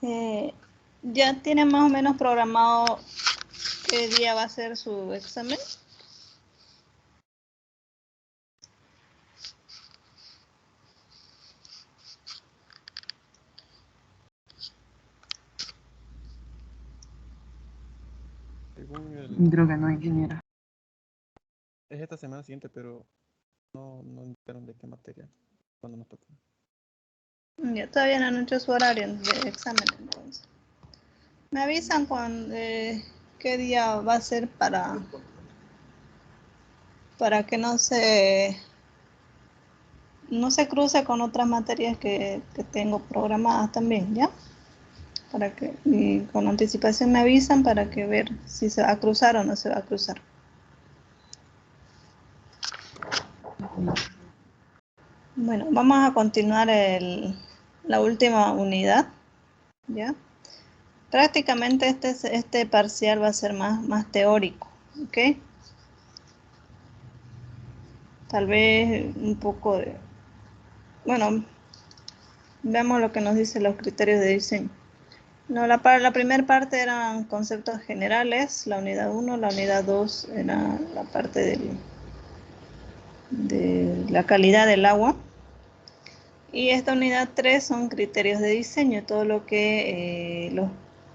¿Ya tiene más o menos programado qué día va a ser su examen? Según Creo que no, ingeniera. es esta semana siguiente, pero no dijeron de qué materia, cuando nos toca. Ya todavía no han hecho su horario de examen, entonces. Me avisan qué día va a ser para que no se cruce con otras materias que tengo programadas también, ¿ya? Para que y con anticipación me avisan para que ver si se va a cruzar o no se va a cruzar. Bueno, vamos a continuar la última unidad, ¿ya? Prácticamente este parcial va a ser más teórico, ¿ok? Tal vez un poco de... Bueno, veamos lo que nos dicen los criterios de diseño. No, la primera parte eran conceptos generales, la unidad 1, la unidad 2 era la parte de la calidad del agua. Y esta unidad 3 son criterios de diseño, todo lo que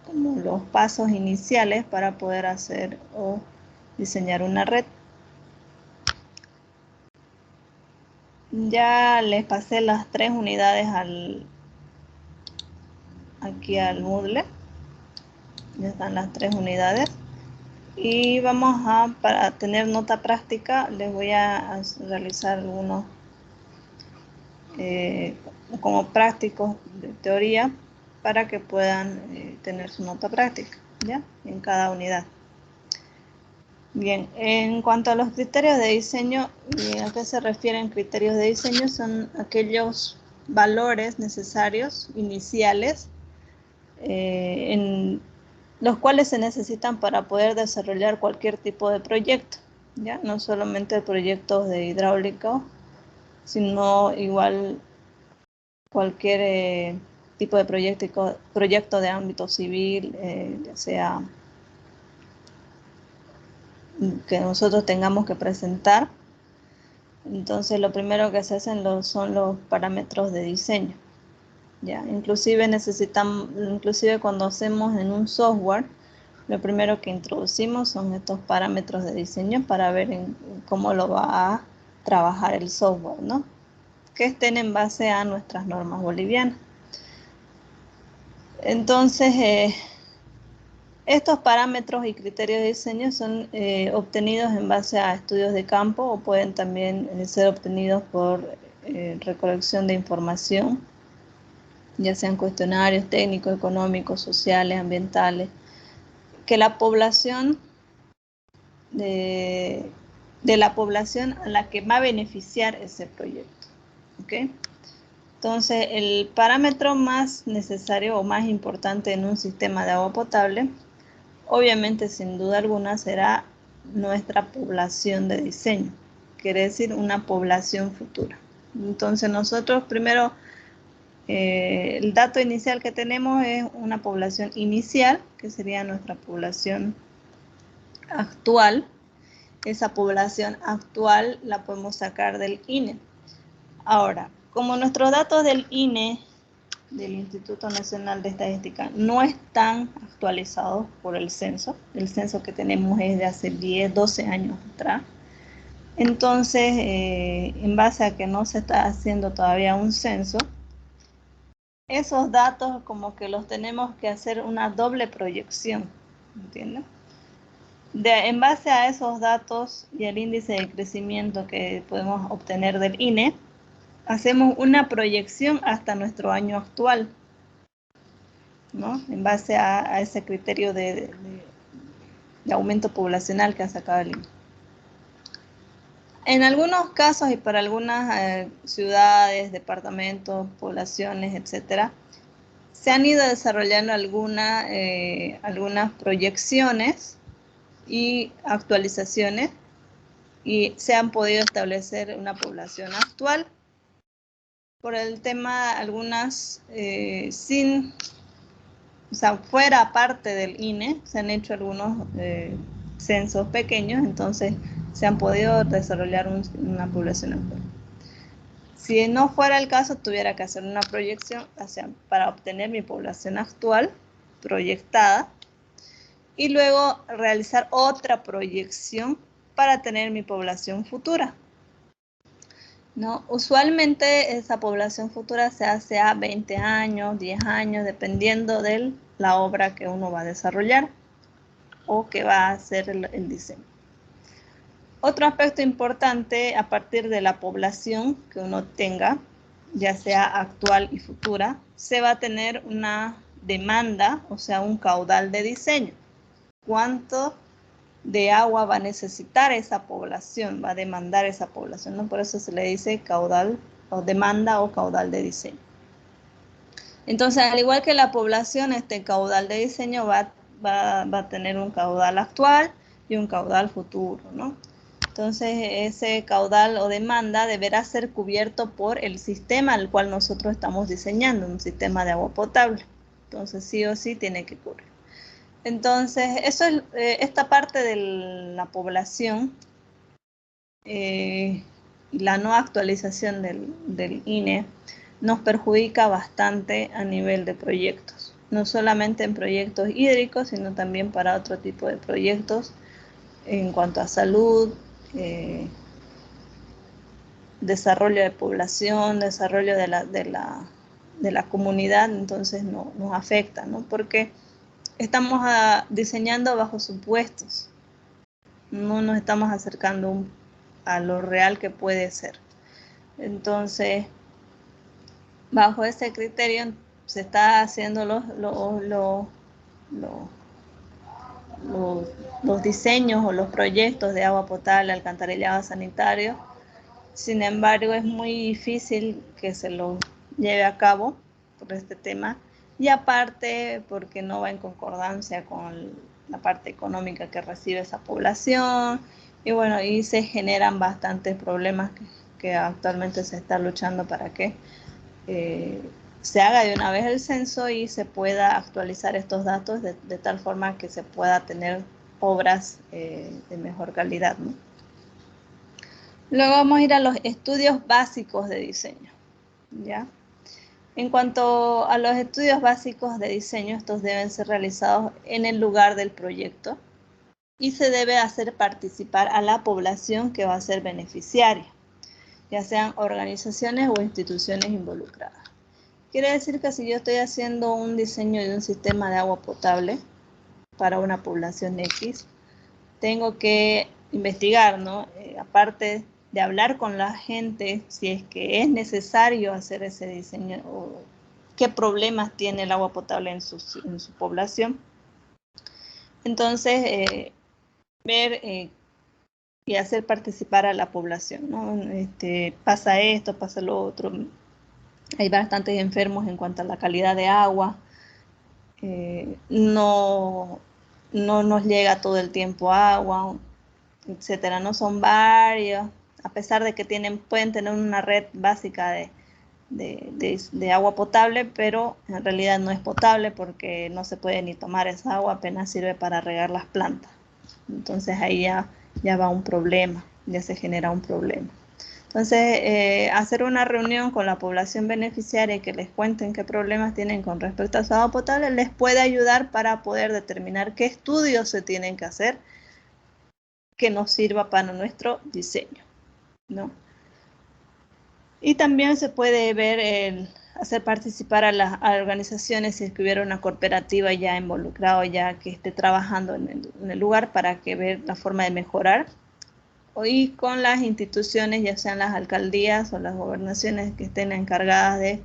como los pasos iniciales para poder hacer o diseñar una red. Ya les pasé las 3 unidades aquí al Moodle. Ya están las 3 unidades. Y vamos para tener nota práctica, les voy a realizar algunos como prácticos de teoría para que puedan tener su nota práctica, ¿ya? En cada unidad. Bien, en cuanto a los criterios de diseño, ¿a qué se refieren criterios de diseño? Son aquellos valores necesarios, iniciales, en los cuales se necesitan para poder desarrollar cualquier tipo de proyecto, ¿ya? No solamente proyectos de hidráulica, sino igual cualquier tipo de proyecto de ámbito civil, ya sea que nosotros tengamos que presentar. Entonces lo primero que se hacen son los parámetros de diseño, ¿ya? Inclusive cuando hacemos en un software, lo primero que introducimos son estos parámetros de diseño para ver cómo lo va a trabajar el software, ¿no? Que estén en base a nuestras normas bolivianas. Entonces, estos parámetros y criterios de diseño son obtenidos en base a estudios de campo o pueden también ser obtenidos por recolección de información, ya sean cuestionarios técnicos, económicos, sociales, ambientales, que la población de la población a la que va a beneficiar ese proyecto, ¿ok? Entonces, el parámetro más necesario o más importante en un sistema de agua potable, obviamente, sin duda alguna, será nuestra población de diseño, quiere decir una población futura. Entonces, nosotros primero, el dato inicial que tenemos es una población inicial, que sería nuestra población actual. Esa población actual la podemos sacar del INE. Ahora, como nuestros datos del INE, del Instituto Nacional de Estadística, no están actualizados por el censo que tenemos es de hace 10, 12 años atrás, entonces, en base a que no se está haciendo todavía un censo, esos datos como que los tenemos que hacer una doble proyección, ¿entienden? En base a esos datos y el índice de crecimiento que podemos obtener del INE, hacemos una proyección hasta nuestro año actual, ¿no? En base a ese criterio de aumento poblacional que ha sacado el INE. En algunos casos y para algunas ciudades, departamentos, poblaciones, etcétera, se han ido desarrollando algunas proyecciones y actualizaciones y se han podido establecer una población actual. Por el tema, algunas sin o sea, fuera parte del INE, se han hecho algunos censos pequeños, entonces se han podido desarrollar una población actual. Si no fuera el caso, tuviera que hacer una proyección para obtener mi población actual proyectada y luego realizar otra proyección para tener mi población futura. ¿No? Usualmente esa población futura se hace a 20 años, 10 años, dependiendo de la obra que uno va a desarrollar o que va a hacer el diseño. Otro aspecto importante a partir de la población que uno tenga, ya sea actual y futura, se va a tener una demanda, o sea, un caudal de diseño. ¿Cuánto de agua va a necesitar esa población, va a demandar esa población, ¿no? Por eso se le dice caudal o demanda o caudal de diseño. Entonces, al igual que la población, este caudal de diseño va a tener un caudal actual y un caudal futuro, ¿no? Entonces, ese caudal o demanda deberá ser cubierto por el sistema al cual nosotros estamos diseñando, un sistema de agua potable. Entonces, sí o sí tiene que cubrir. Entonces, eso es esta parte de la población y la no actualización del INE nos perjudica bastante a nivel de proyectos. No solamente en proyectos hídricos, sino también para otro tipo de proyectos en cuanto a salud, desarrollo de población, desarrollo de la comunidad, entonces nos afecta, ¿no? Porque estamos diseñando bajo supuestos, no nos estamos acercando a lo real que puede ser. Entonces, bajo ese criterio se está haciendo los diseños o los proyectos de agua potable, alcantarillado sanitario. Sin embargo, es muy difícil que se lo lleve a cabo por este tema y aparte porque no va en concordancia con la parte económica que recibe esa población y bueno, y se generan bastantes problemas que actualmente se está luchando para que se haga de una vez el censo y se pueda actualizar estos datos de tal forma que se pueda tener obras de mejor calidad, ¿no? Luego vamos a ir a los estudios básicos de diseño, ¿ya? En cuanto a los estudios básicos de diseño, estos deben ser realizados en el lugar del proyecto y se debe hacer participar a la población que va a ser beneficiaria, ya sean organizaciones o instituciones involucradas. Quiere decir que si yo estoy haciendo un diseño de un sistema de agua potable para una población X, tengo que investigar, ¿no? Aparte de hablar con la gente, si es que es necesario hacer ese diseño o qué problemas tiene el agua potable en su población. Entonces, ver y hacer participar a la población, ¿no? Pasa esto, pasa lo otro. Hay bastantes enfermos en cuanto a la calidad de agua. No nos llega todo el tiempo agua, etcétera. No son varios, a pesar de que pueden tener una red básica de agua potable, pero en realidad no es potable porque no se puede ni tomar esa agua, apenas sirve para regar las plantas. Entonces ahí ya va un problema, ya se genera un problema. Entonces, hacer una reunión con la población beneficiaria y que les cuenten qué problemas tienen con respecto a su agua potable les puede ayudar para poder determinar qué estudios se tienen que hacer que nos sirva para nuestro diseño, ¿no? Y también se puede ver hacer participar a las organizaciones si es que hubiera una cooperativa ya involucrada, ya que esté trabajando en el lugar para que ver la forma de mejorar. Y con las instituciones, ya sean las alcaldías o las gobernaciones que estén encargadas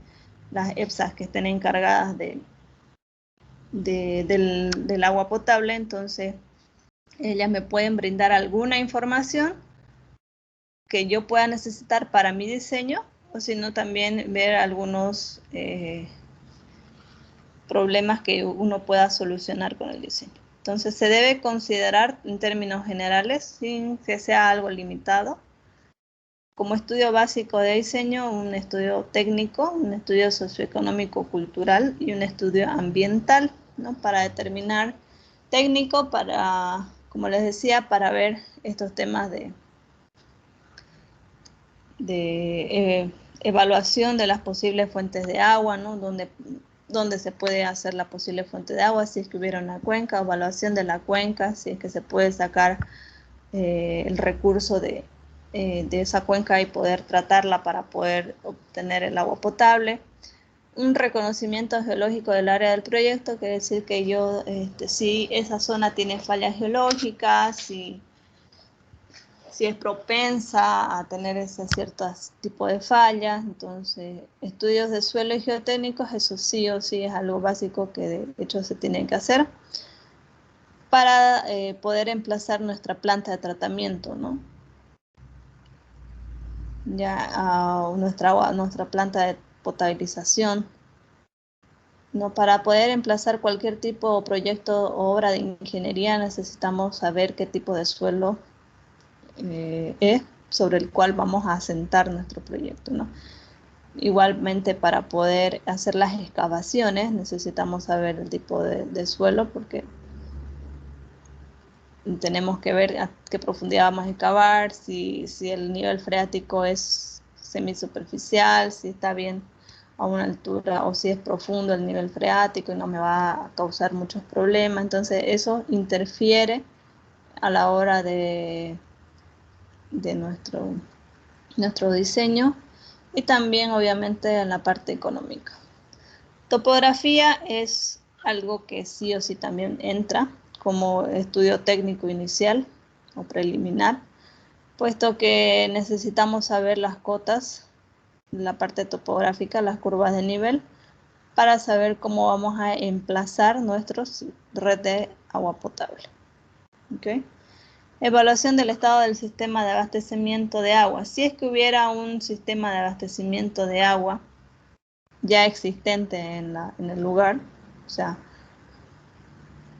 las EPSAs que estén encargadas del agua potable, entonces ellas me pueden brindar alguna información que yo pueda necesitar para mi diseño, o si no también ver algunos problemas que uno pueda solucionar con el diseño. Entonces se debe considerar en términos generales, sin que sea algo limitado, como estudio básico de diseño, un estudio técnico, un estudio socioeconómico cultural y un estudio ambiental. ¿no? Para determinar técnico, para, como les decía, para ver estos temas de evaluación de las posibles fuentes de agua, ¿no? Donde se puede hacer la posible fuente de agua, si es que hubiera una cuenca, evaluación de la cuenca, si es que se puede sacar el recurso de esa cuenca y poder tratarla para poder obtener el agua potable. Un reconocimiento geológico del área del proyecto, quiere decir que yo, si esa zona tiene fallas geológicas, si es propensa a tener ese cierto tipo de fallas. Entonces, estudios de suelo y geotécnicos, eso sí o sí es algo básico que de hecho se tiene que hacer para poder emplazar nuestra planta de tratamiento, ¿no? Ya nuestra planta de potabilización, ¿no? Para poder emplazar cualquier tipo de proyecto o obra de ingeniería necesitamos saber qué tipo de suelo es sobre el cual vamos a asentar nuestro proyecto, ¿no? Igualmente, para poder hacer las excavaciones necesitamos saber el tipo de suelo, porque tenemos que ver a qué profundidad vamos a excavar, si el nivel freático es semisuperficial, si está bien a una altura, o si es profundo el nivel freático y no me va a causar muchos problemas. Entonces eso interfiere a la hora de nuestro diseño, y también obviamente en la parte económica. Topografía es algo que sí o sí también entra como estudio técnico inicial o preliminar, puesto que necesitamos saber las cotas, la parte topográfica, las curvas de nivel, para saber cómo vamos a emplazar nuestros red de agua potable. ¿Okay? Evaluación del estado del sistema de abastecimiento de agua. Si es que hubiera un sistema de abastecimiento de agua ya existente en el lugar, o sea,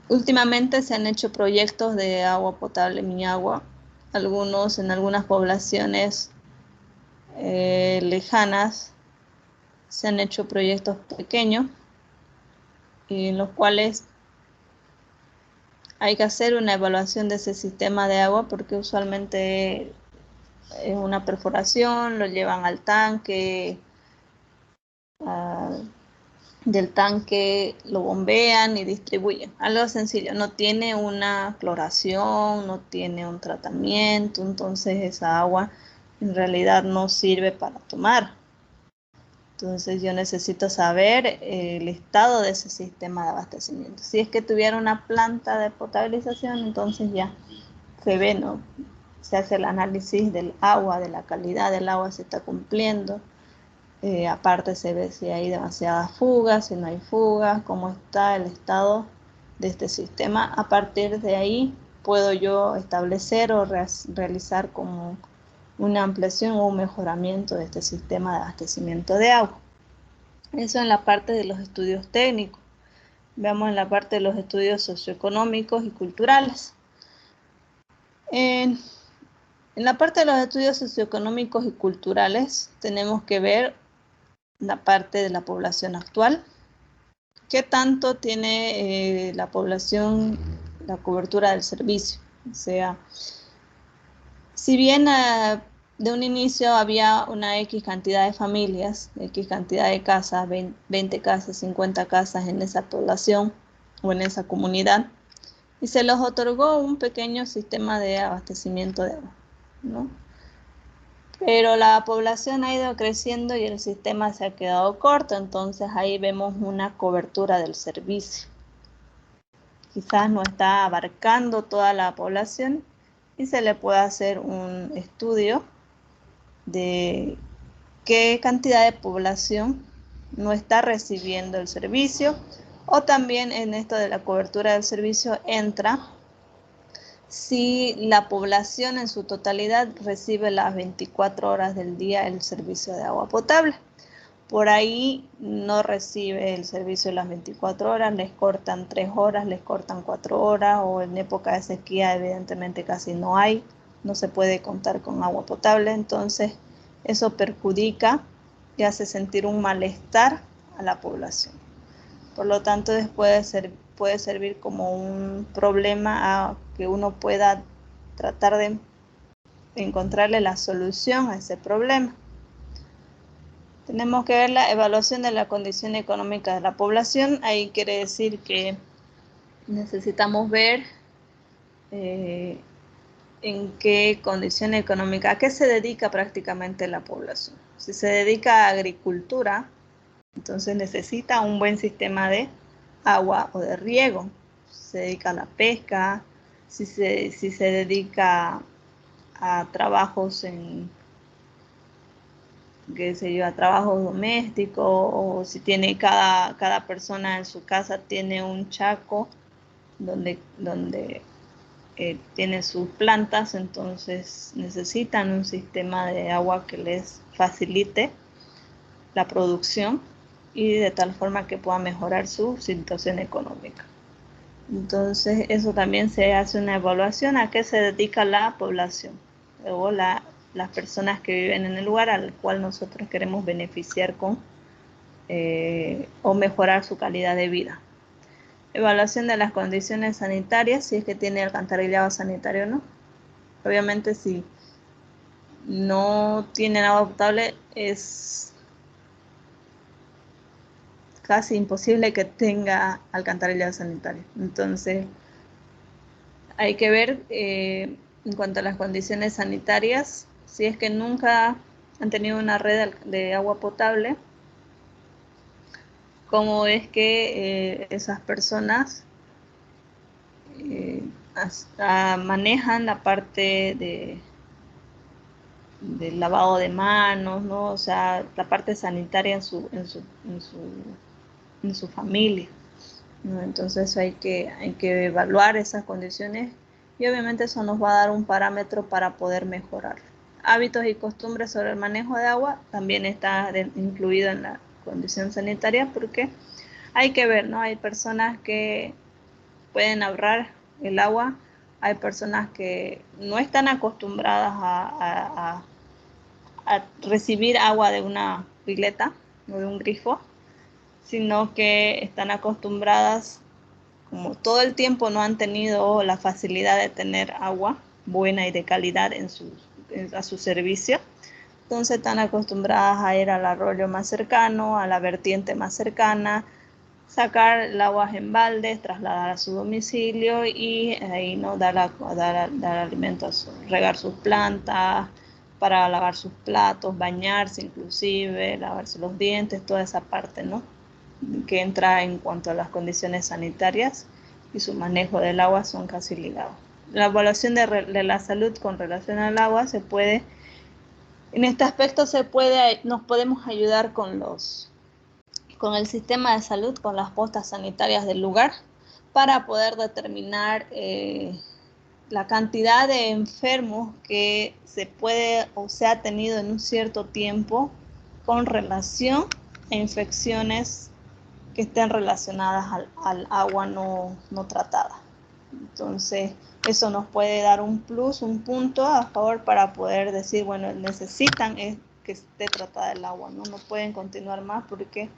últimamente se han hecho proyectos de agua potable, mi agua, en algunas poblaciones lejanas se han hecho proyectos pequeños en los cuales hay que hacer una evaluación de ese sistema de agua, porque usualmente es una perforación, lo llevan al tanque, del tanque lo bombean y distribuyen. Algo sencillo, no tiene una cloración, no tiene un tratamiento, entonces esa agua en realidad no sirve para tomar. Entonces yo necesito saber el estado de ese sistema de abastecimiento. Si es que tuviera una planta de potabilización, entonces ya se ve, ¿no? Se hace el análisis del agua, de la calidad del agua, se está cumpliendo. Aparte se ve si hay demasiadas fugas, si no hay fugas, cómo está el estado de este sistema. A partir de ahí puedo yo establecer o realizar como una ampliación o un mejoramiento de este sistema de abastecimiento de agua. Eso en la parte de los estudios técnicos. Veamos en la parte de los estudios socioeconómicos y culturales. En la parte de los estudios socioeconómicos y culturales tenemos que ver la parte de la población actual. ¿Qué tanto tiene la población la cobertura del servicio? O sea, si bien de un inicio había una X cantidad de familias, X cantidad de casas, 20 casas, 50 casas en esa población o en esa comunidad, y se les otorgó un pequeño sistema de abastecimiento de agua, ¿no? Pero la población ha ido creciendo y el sistema se ha quedado corto, entonces ahí vemos una cobertura del servicio. Quizás no está abarcando toda la población y se le puede hacer un estudio de qué cantidad de población no está recibiendo el servicio, o también en esto de la cobertura del servicio entra si la población en su totalidad recibe las 24 horas del día el servicio de agua potable. Por ahí no recibe el servicio las 24 horas, les cortan 3 horas, les cortan 4 horas, o en época de sequía evidentemente casi no hay, no se puede contar con agua potable, entonces eso perjudica y hace sentir un malestar a la población. Por lo tanto, puede puede servir como un problema a que uno pueda tratar de encontrarle la solución a ese problema. Tenemos que ver la evaluación de la condición económica de la población. Ahí quiere decir que necesitamos ver en qué condición económica, a qué se dedica prácticamente la población. Si se dedica a agricultura, entonces necesita un buen sistema de agua o de riego. Si se dedica a la pesca, si se dedica a trabajos a trabajos domésticos, o si tiene cada persona en su casa tiene un chaco donde tiene sus plantas, entonces necesitan un sistema de agua que les facilite la producción y de tal forma que pueda mejorar su situación económica. Entonces eso también se hace una evaluación a qué se dedica la población o las personas que viven en el lugar al cual nosotros queremos beneficiar o mejorar su calidad de vida. Evaluación de las condiciones sanitarias, si es que tiene alcantarillado sanitario o no. Obviamente si no tienen agua potable es casi imposible que tenga alcantarillado sanitario. Entonces hay que ver en cuanto a las condiciones sanitarias, si es que nunca han tenido una red de agua potable, cómo es que esas personas manejan la parte del lavado de manos, ¿no? O sea, la parte sanitaria en su familia, ¿no? Entonces hay que evaluar esas condiciones y obviamente eso nos va a dar un parámetro para poder mejorar. Hábitos y costumbres sobre el manejo de agua también está incluido en la condición sanitaria, porque hay que ver, ¿no? Hay personas que pueden ahorrar el agua, hay personas que no están acostumbradas a recibir agua de una pileta o de un grifo, sino que están acostumbradas, como todo el tiempo no han tenido la facilidad de tener agua buena y de calidad a su servicio, entonces están acostumbradas a ir al arroyo más cercano, a la vertiente más cercana, sacar el agua en baldes, trasladar a su domicilio y ahí no dar alimentos, regar sus plantas, para lavar sus platos, bañarse inclusive, lavarse los dientes, toda esa parte, ¿no? Que entra en cuanto a las condiciones sanitarias y su manejo del agua son casi ligados. La evaluación de la salud con relación al agua en este aspecto nos podemos ayudar con el sistema de salud, con las postas sanitarias del lugar, para poder determinar la cantidad de enfermos que se puede o se ha tenido en un cierto tiempo con relación a infecciones que estén relacionadas al agua no tratada. Entonces, eso nos puede dar un plus, un punto a favor para poder decir, bueno, necesitan que esté tratada el agua, ¿no? No pueden continuar más porque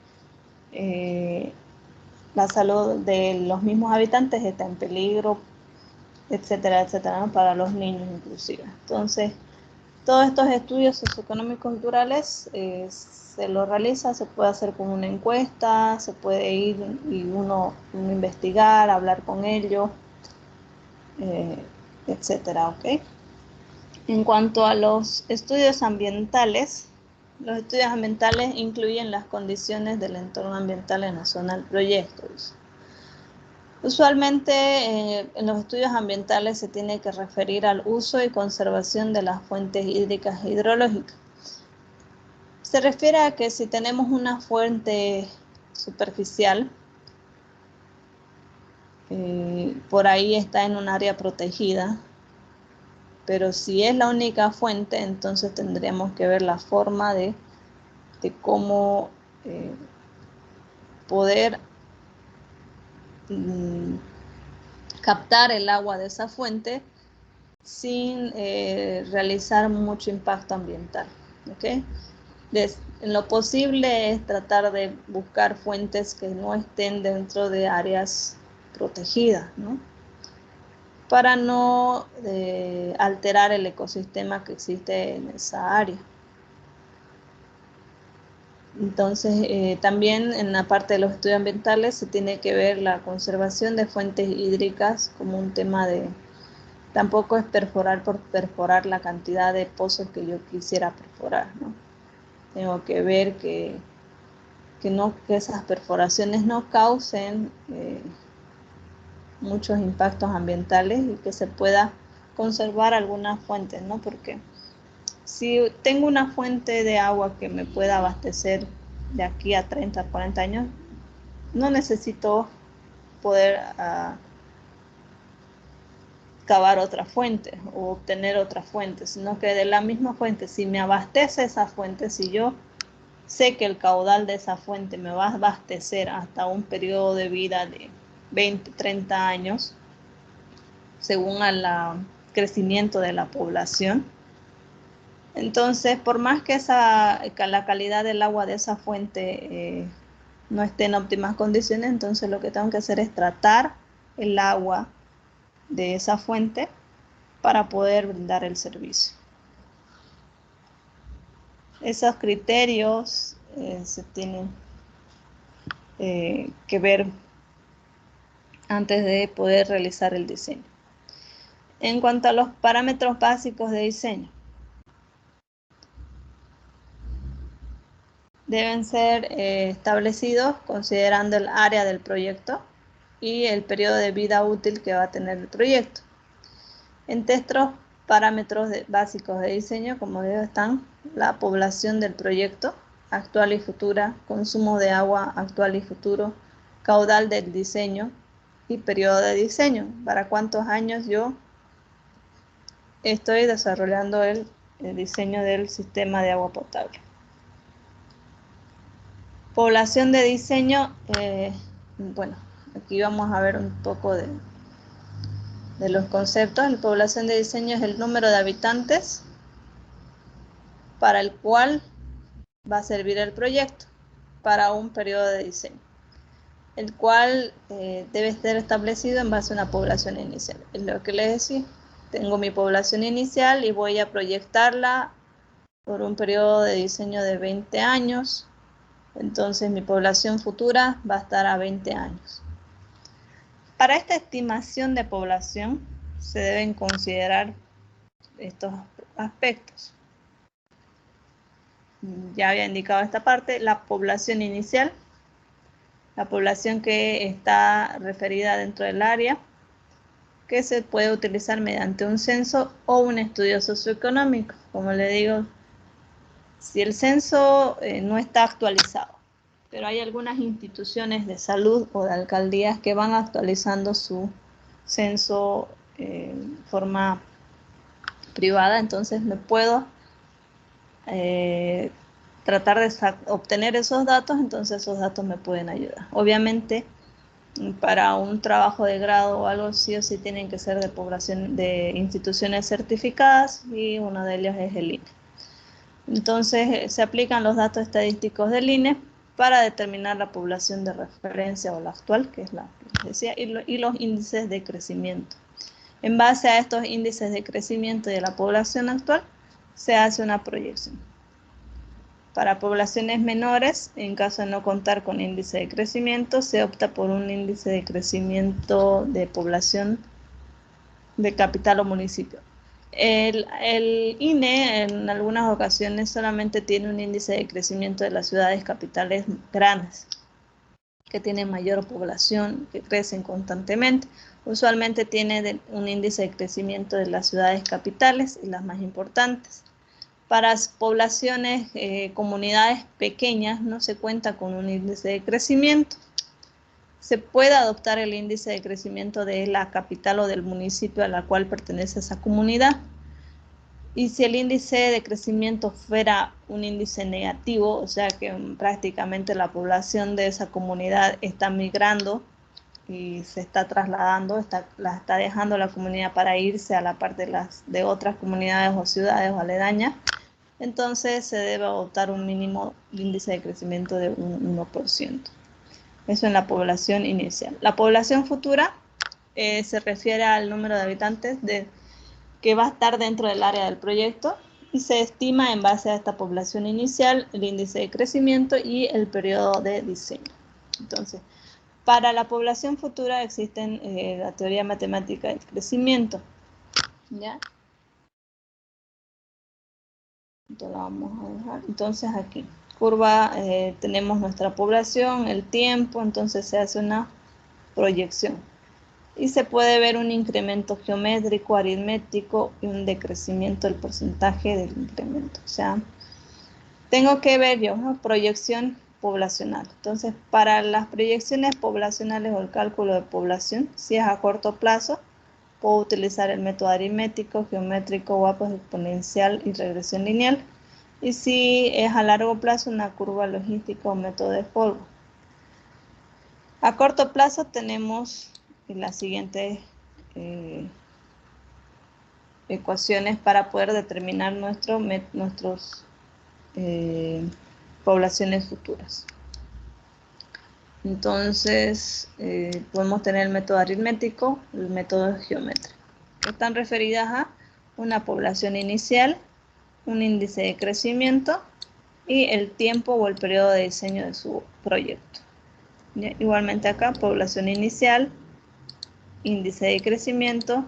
la salud de los mismos habitantes está en peligro, etcétera, etcétera, ¿no? Para los niños inclusive. Entonces, todos estos estudios socioeconómicos culturales se lo realiza, se puede hacer con una encuesta, se puede ir y uno investigar, hablar con ellos, etcétera, ¿ok? En cuanto a los estudios ambientales incluyen las condiciones del entorno ambiental en la zona del proyecto. Usualmente en los estudios ambientales se tiene que referir al uso y conservación de las fuentes hídricas e hidrológicas. Se refiere a que si tenemos una fuente superficial, por ahí está en un área protegida, pero si es la única fuente, entonces tendríamos que ver la forma de cómo poder captar el agua de esa fuente sin realizar mucho impacto ambiental, ¿ok? En lo posible es tratar de buscar fuentes que no estén dentro de áreas protegidas, ¿no? Para no alterar el ecosistema que existe en esa área. Entonces, también en la parte de los estudios ambientales se tiene que ver la conservación de fuentes hídricas como un tema de... Tampoco es perforar por perforar la cantidad de pozos que yo quisiera perforar, ¿no? Tengo que ver que esas perforaciones no causen muchos impactos ambientales y que se pueda conservar algunas fuentes, ¿no? Porque si tengo una fuente de agua que me pueda abastecer de aquí a 30, 40 años, no necesito poder cavar otra fuente o obtener otra fuente, sino que de la misma fuente, si me abastece esa fuente, si yo sé que el caudal de esa fuente me va a abastecer hasta un periodo de vida de 20, 30 años, según el crecimiento de la población. Entonces, por más que la calidad del agua de esa fuente no esté en óptimas condiciones, entonces lo que tengo que hacer es tratar el agua de esa fuente para poder brindar el servicio. Esos criterios se tienen que ver antes de poder realizar el diseño. En cuanto a los parámetros básicos de diseño, deben ser establecidos considerando el área del proyecto y el periodo de vida útil que va a tener el proyecto. Entre estos parámetros básicos de diseño, como digo, están la población del proyecto, actual y futura, consumo de agua actual y futuro, caudal del diseño y periodo de diseño. ¿Para cuántos años yo estoy desarrollando el diseño del sistema de agua potable? Población de diseño, bueno, aquí vamos a ver un poco de los conceptos. La población de diseño es el número de habitantes para el cual va a servir el proyecto para un periodo de diseño, el cual debe estar establecido en base a una población inicial. Es lo que les decía, tengo mi población inicial y voy a proyectarla por un periodo de diseño de 20 años. Entonces mi población futura va a estar a 20 años. Para esta estimación de población se deben considerar estos aspectos. Ya había indicado esta parte, la población inicial, la población que está referida dentro del área, que se puede utilizar mediante un censo o un estudio socioeconómico. Como le digo, si el censo no está actualizado, pero hay algunas instituciones de salud o de alcaldías que van actualizando su censo en forma privada, entonces me puedo tratar de obtener esos datos, entonces esos datos me pueden ayudar. Obviamente, para un trabajo de grado o algo, sí o sí tienen que ser de población de instituciones certificadas y uno de ellos es el INE. Entonces, se aplican los datos estadísticos del INE para determinar la población de referencia o la actual, que es la que decía, y los índices de crecimiento. En base a estos índices de crecimiento de la población actual, se hace una proyección. Para poblaciones menores, en caso de no contar con índice de crecimiento, se opta por un índice de crecimiento de población de capital o municipio. El INE en algunas ocasiones solamente tiene un índice de crecimiento de las ciudades capitales grandes, que tienen mayor población, que crecen constantemente. Usualmente tiene un índice de crecimiento de las ciudades capitales y las más importantes. Para poblaciones, comunidades pequeñas, no se cuenta con un índice de crecimiento. Se puede adoptar el índice de crecimiento de la capital o del municipio a la cual pertenece esa comunidad. Y si el índice de crecimiento fuera un índice negativo, o sea que prácticamente la población de esa comunidad está migrando y se está trasladando, la está dejando la comunidad para irse a la parte de otras comunidades o ciudades o aledañas, entonces se debe adoptar un mínimo índice de crecimiento de un 1%. Eso en la población inicial. La población futura se refiere al número de habitantes que va a estar dentro del área del proyecto y se estima en base a esta población inicial el índice de crecimiento y el periodo de diseño. Entonces, para la población futura existen la teoría matemática del crecimiento. ¿Ya? Entonces, vamos a dejar. Entonces aquí, curva, tenemos nuestra población, el tiempo, entonces se hace una proyección. Y se puede ver un incremento geométrico, aritmético y un decrecimiento del porcentaje del incremento. O sea, tengo que ver yo una proyección poblacional. Entonces, para las proyecciones poblacionales o el cálculo de población, si es a corto plazo, puedo utilizar el método aritmético, geométrico, Wapo's exponencial y regresión lineal. Y si es a largo plazo, una curva logística o método de Folger. A corto plazo tenemos las siguientes ecuaciones para poder determinar nuestras poblaciones futuras. Entonces, podemos tener el método aritmético, el método geométrico. Están referidas a una población inicial, un índice de crecimiento y el tiempo o el periodo de diseño de su proyecto. Igualmente acá, población inicial, índice de crecimiento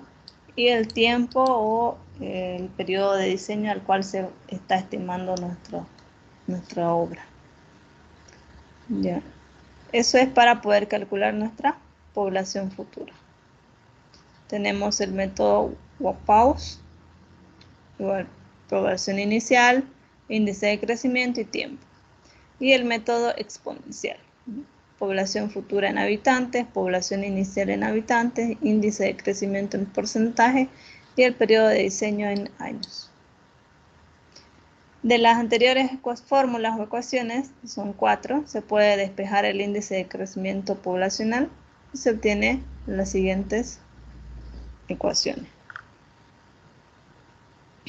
y el tiempo o el periodo de diseño al cual se está estimando nuestra obra. Ya. Eso es para poder calcular nuestra población futura. Tenemos el método Wapo's, igual, población inicial, índice de crecimiento y tiempo. Y el método exponencial. Población futura en habitantes, población inicial en habitantes, índice de crecimiento en porcentaje y el periodo de diseño en años. De las anteriores fórmulas o ecuaciones, son 4, se puede despejar el índice de crecimiento poblacional y se obtiene las siguientes ecuaciones.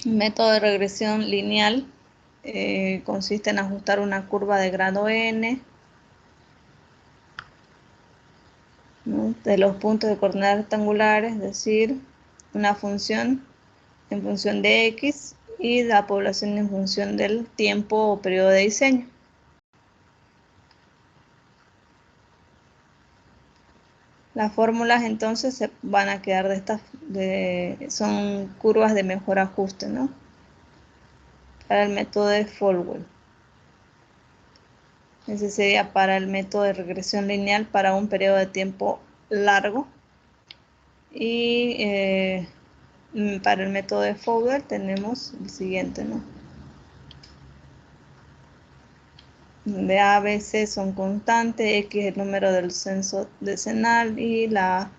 El método de regresión lineal consiste en ajustar una curva de grado n, ¿no?, de los puntos de coordenadas rectangulares, es decir, una función en función de x y la población en función del tiempo o periodo de diseño. Las fórmulas entonces se van a quedar son curvas de mejor ajuste, ¿no?, para el método de Folger. Ese sería para el método de regresión lineal para un periodo de tiempo largo. Y para el método de Folger tenemos el siguiente, ¿no?, de A, B, C son constantes, X es el número del censo decenal y la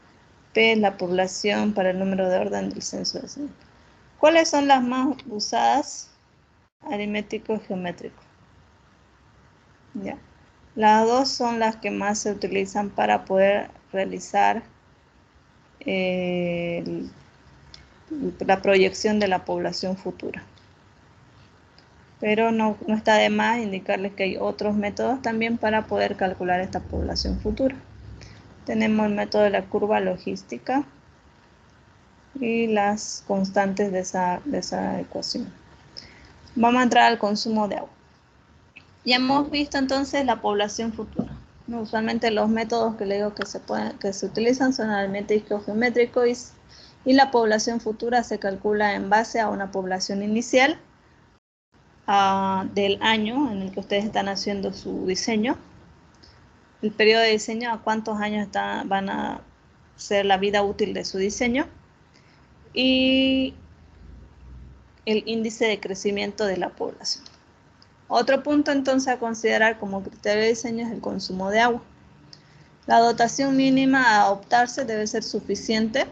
P es la población para el número de orden del censo decenal. ¿Cuáles son las más usadas? Aritmético y geométrico. Ya. Las dos son las que más se utilizan para poder realizar la proyección de la población futura. Pero no está de más indicarles que hay otros métodos también para poder calcular esta población futura. Tenemos el método de la curva logística y las constantes de esa ecuación. Vamos a entrar al consumo de agua. Ya hemos visto entonces la población futura. Usualmente los métodos que le digo que se utilizan son aritmético, geométrico y la población futura se calcula en base a una población inicial del año en el que ustedes están haciendo su diseño, el periodo de diseño, a cuántos años van a ser la vida útil de su diseño, y el índice de crecimiento de la población. Otro punto entonces a considerar como criterio de diseño es el consumo de agua. La dotación mínima a optarse debe ser suficiente,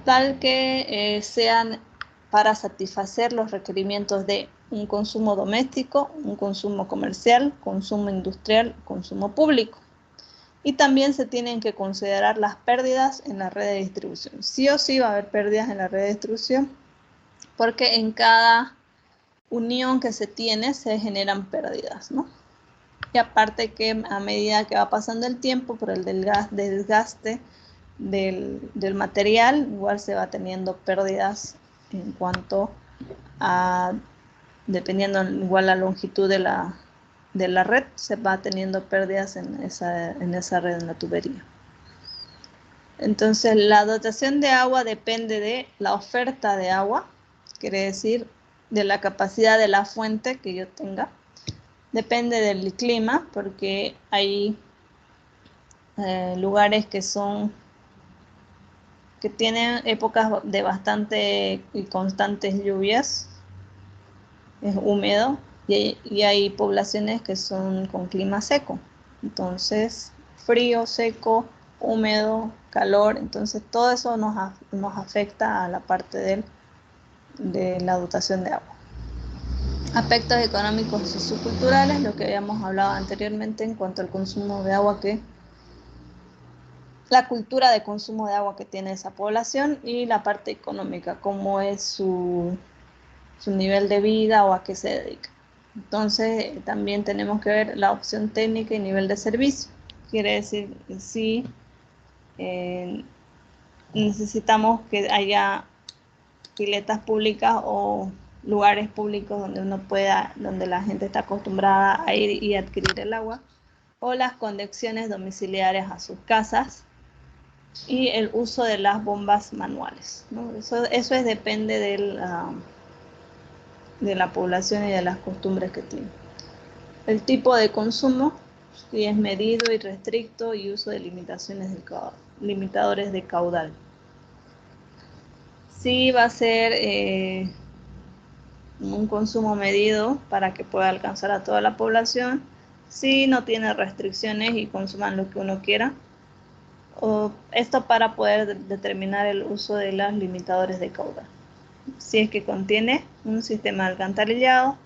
tal que sean para satisfacer los requerimientos de un consumo doméstico, un consumo comercial, consumo industrial, consumo público. Y también se tienen que considerar las pérdidas en la red de distribución. Sí o sí va a haber pérdidas en la red de distribución, porque en cada unión que se tiene se generan pérdidas, ¿no? Y aparte que a medida que va pasando el tiempo, por el desgaste del material, igual se va teniendo pérdidas en cuanto a, dependiendo igual la longitud de la red, se va teniendo pérdidas en esa red, en la tubería. Entonces, la dotación de agua depende de la oferta de agua, quiere decir, de la capacidad de la fuente que yo tenga. Depende del clima, porque hay lugares que tienen épocas de bastante y constantes lluvias, es húmedo, y hay poblaciones que son con clima seco. Entonces, frío, seco, húmedo, calor, entonces todo eso nos afecta a la parte de la dotación de agua. Aspectos económicos y socioculturales, lo que habíamos hablado anteriormente en cuanto al consumo de agua, que la cultura de consumo de agua que tiene esa población, y la parte económica, cómo es su nivel de vida o a qué se dedica. Entonces, también tenemos que ver la opción técnica y nivel de servicio. Quiere decir, si necesitamos que haya piletas públicas o lugares públicos donde la gente está acostumbrada a ir y adquirir el agua, o las conexiones domiciliarias a sus casas, y el uso de las bombas manuales, ¿no? Eso depende de la población y de las costumbres que tiene. El tipo de consumo, si es medido y restricto, y uso de limitadores de caudal. Si va a ser un consumo medido para que pueda alcanzar a toda la población, si no tiene restricciones y consuman lo que uno quiera. Esto para poder determinar el uso de los limitadores de caudal. Si es que contiene un sistema de alcantarillado,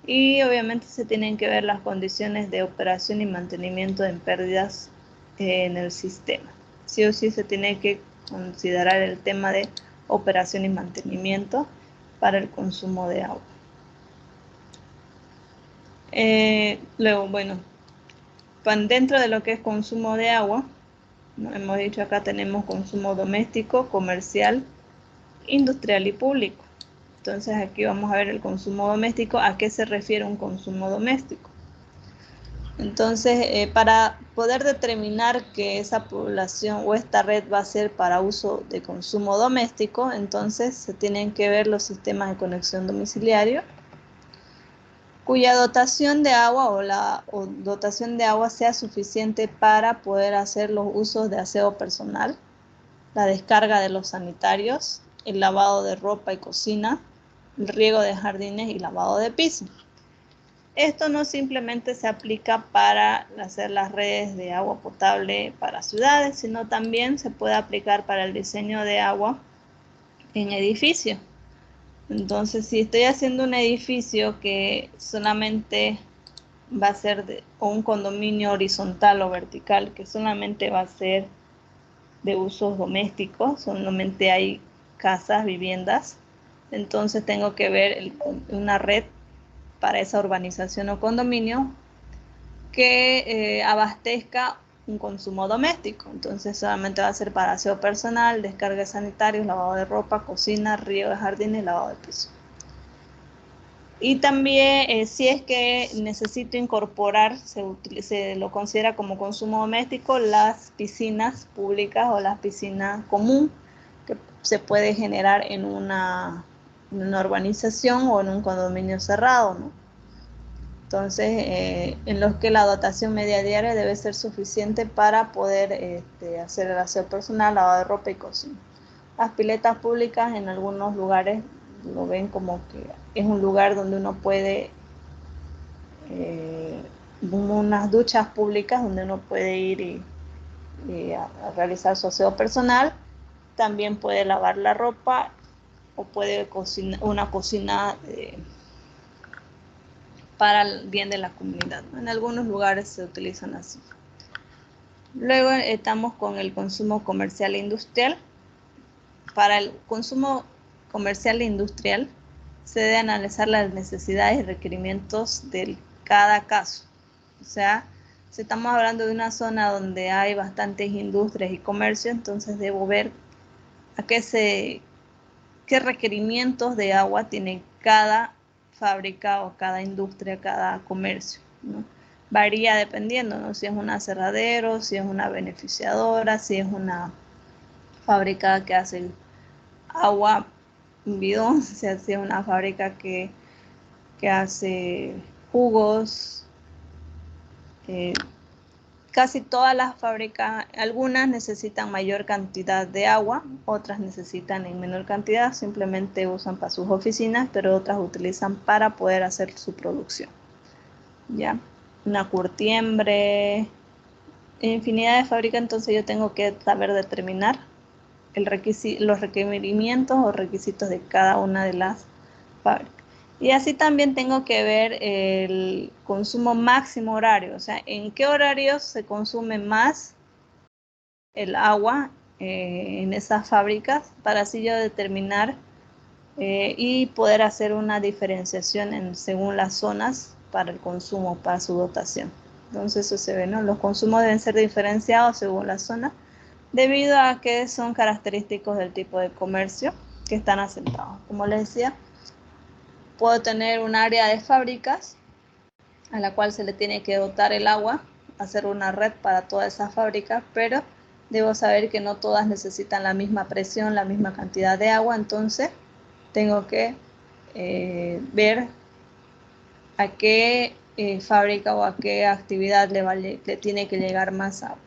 y obviamente se tienen que ver las condiciones de operación y mantenimiento en pérdidas en el sistema. Sí o sí se tiene que considerar el tema de operación y mantenimiento para el consumo de agua. Luego, bueno, dentro de lo que es consumo de agua, ¿no? Hemos dicho acá tenemos consumo doméstico, comercial, industrial y público. Entonces aquí vamos a ver el consumo doméstico. ¿A qué se refiere un consumo doméstico? Entonces, para poder determinar que esa población o esta red va a ser para uso de consumo doméstico, entonces se tienen que ver los sistemas de conexión domiciliario, cuya dotación de agua o dotación de agua sea suficiente para poder hacer los usos de aseo personal, la descarga de los sanitarios, el lavado de ropa y cocina, el riego de jardines y lavado de piso. Esto no simplemente se aplica para hacer las redes de agua potable para ciudades, sino también se puede aplicar para el diseño de agua en edificios. Entonces, si estoy haciendo un edificio que solamente va a ser o un condominio horizontal o vertical, que solamente va a ser de usos domésticos, solamente hay casas, viviendas, entonces tengo que ver una red para esa urbanización o condominio que abastezca un consumo doméstico. Entonces solamente va a ser para aseo personal, descarga de sanitarios, lavado de ropa, cocina, riego de jardines y lavado de piso. Y también si es que necesito incorporar, se lo considera como consumo doméstico, las piscinas públicas o las piscinas común que se puede generar en una urbanización o en un condominio cerrado, ¿no? Entonces, en los que la dotación media diaria debe ser suficiente para poder hacer el aseo personal, lavado de ropa y cocina. Las piletas públicas en algunos lugares lo ven como que es un lugar donde uno puede, unas duchas públicas donde uno puede ir y a realizar su aseo personal. También puede lavar la ropa o puede cocinar, una cocina para el bien de la comunidad, ¿no? En algunos lugares se utilizan así. Luego estamos con el consumo comercial e industrial. Para el consumo comercial e industrial se debe analizar las necesidades y requerimientos de cada caso. O sea, si estamos hablando de una zona donde hay bastantes industrias y comercio, entonces debo ver a qué requerimientos de agua tiene cada fábrica o cada industria, cada comercio, ¿no? Varía dependiendo, ¿no? Si es un aserradero, si es una beneficiadora, si es una fábrica que hace agua en bidón, si es una fábrica que hace jugos. Casi todas las fábricas, algunas necesitan mayor cantidad de agua, otras necesitan en menor cantidad, simplemente usan para sus oficinas, pero otras utilizan para poder hacer su producción. ¿Ya? Una curtiembre, infinidad de fábricas, entonces yo tengo que saber determinar los requerimientos o requisitos de cada una de las fábricas. Y así también tengo que ver el consumo máximo horario, o sea, en qué horarios se consume más el agua en esas fábricas, para así yo determinar y poder hacer una diferenciación según las zonas para el consumo, para su dotación. Entonces eso se ve, ¿no? Los consumos deben ser diferenciados según la zona, debido a que son característicos del tipo de comercio que están asentados. Como les decía, puedo tener un área de fábricas a la cual se le tiene que dotar el agua, hacer una red para todas esas fábricas, pero debo saber que no todas necesitan la misma presión, la misma cantidad de agua, entonces tengo que ver a qué fábrica o a qué actividad le tiene que llegar más agua.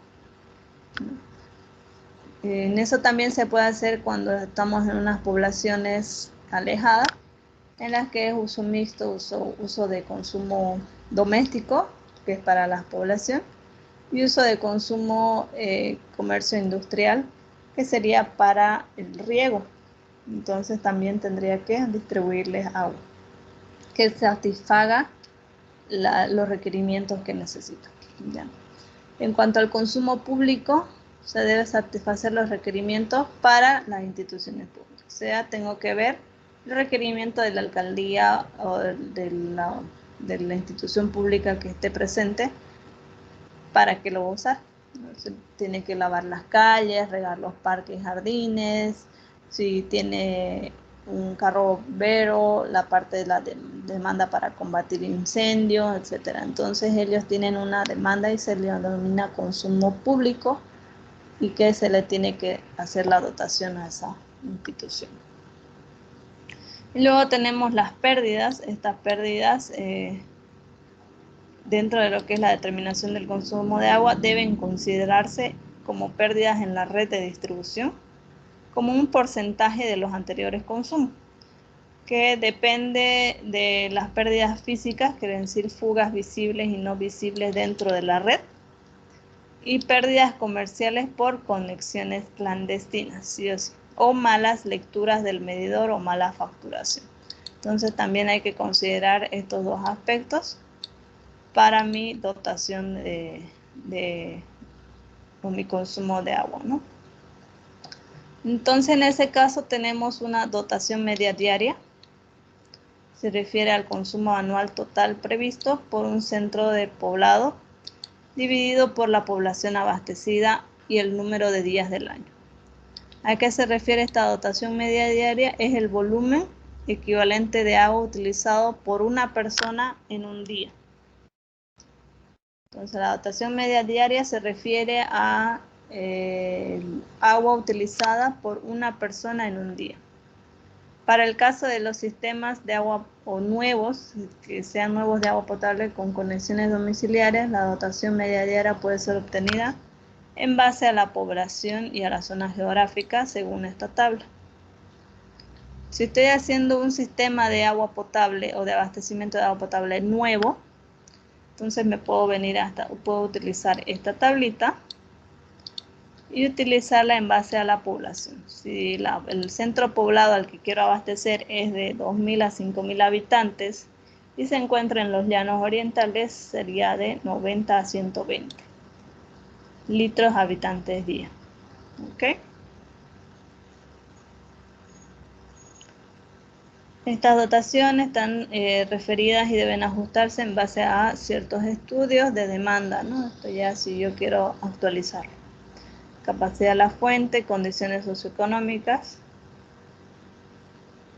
En eso también se puede hacer cuando estamos en unas poblaciones alejadas, en las que es uso mixto, uso de consumo doméstico, que es para la población, y uso de consumo comercio industrial, que sería para el riego. Entonces también tendría que distribuirles agua que satisfaga los requerimientos que necesitan. ¿Ya? En cuanto al consumo público, se debe satisfacer los requerimientos para las instituciones públicas. O sea, tengo que ver el requerimiento de la alcaldía o de la institución pública que esté presente para qué lo va a usar. Entonces, tiene que lavar las calles, regar los parques y jardines, si tiene un carro bombero, la parte de la demanda para combatir incendios, etcétera. Entonces ellos tienen una demanda y se le denomina consumo público y que se le tiene que hacer la dotación a esa institución. Y luego tenemos las pérdidas. Estas pérdidas dentro de lo que es la determinación del consumo de agua deben considerarse como pérdidas en la red de distribución, como un porcentaje de los anteriores consumos, que depende de las pérdidas físicas, quiere decir fugas visibles y no visibles dentro de la red, y pérdidas comerciales por conexiones clandestinas, ¿sí o sí? O malas lecturas del medidor o mala facturación. Entonces también hay que considerar estos dos aspectos para mi dotación o mi consumo de agua, ¿no? Entonces en ese caso tenemos una dotación media diaria. Se refiere al consumo anual total previsto por un centro de poblado dividido por la población abastecida y el número de días del año. ¿A qué se refiere esta dotación media diaria? Es el volumen equivalente de agua utilizado por una persona en un día. Entonces la dotación media diaria se refiere a agua utilizada por una persona en un día. Para el caso de los sistemas de agua o nuevos, que sean nuevos de agua potable con conexiones domiciliarias, la dotación media diaria puede ser obtenida en base a la población y a la zona geográfica según esta tabla. Si estoy haciendo un sistema de agua potable o de abastecimiento de agua potable nuevo, entonces me puedo puedo utilizar esta tablita y utilizarla en base a la población. Si el centro poblado al que quiero abastecer es de 2.000 a 5.000 habitantes y se encuentra en los llanos orientales, sería de 90 a 120 litros habitantes día. ¿Ok? Estas dotaciones están referidas y deben ajustarse en base a ciertos estudios de demanda, ¿no? Esto ya si yo quiero actualizarlo. Capacidad de la fuente, condiciones socioeconómicas.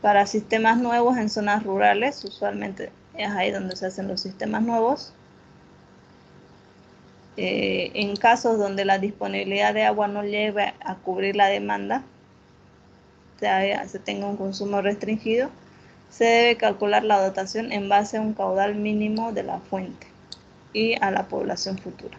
Para sistemas nuevos en zonas rurales, usualmente es ahí donde se hacen los sistemas nuevos. En casos donde la disponibilidad de agua no lleve a cubrir la demanda, se tenga un consumo restringido, se debe calcular la dotación en base a un caudal mínimo de la fuente y a la población futura.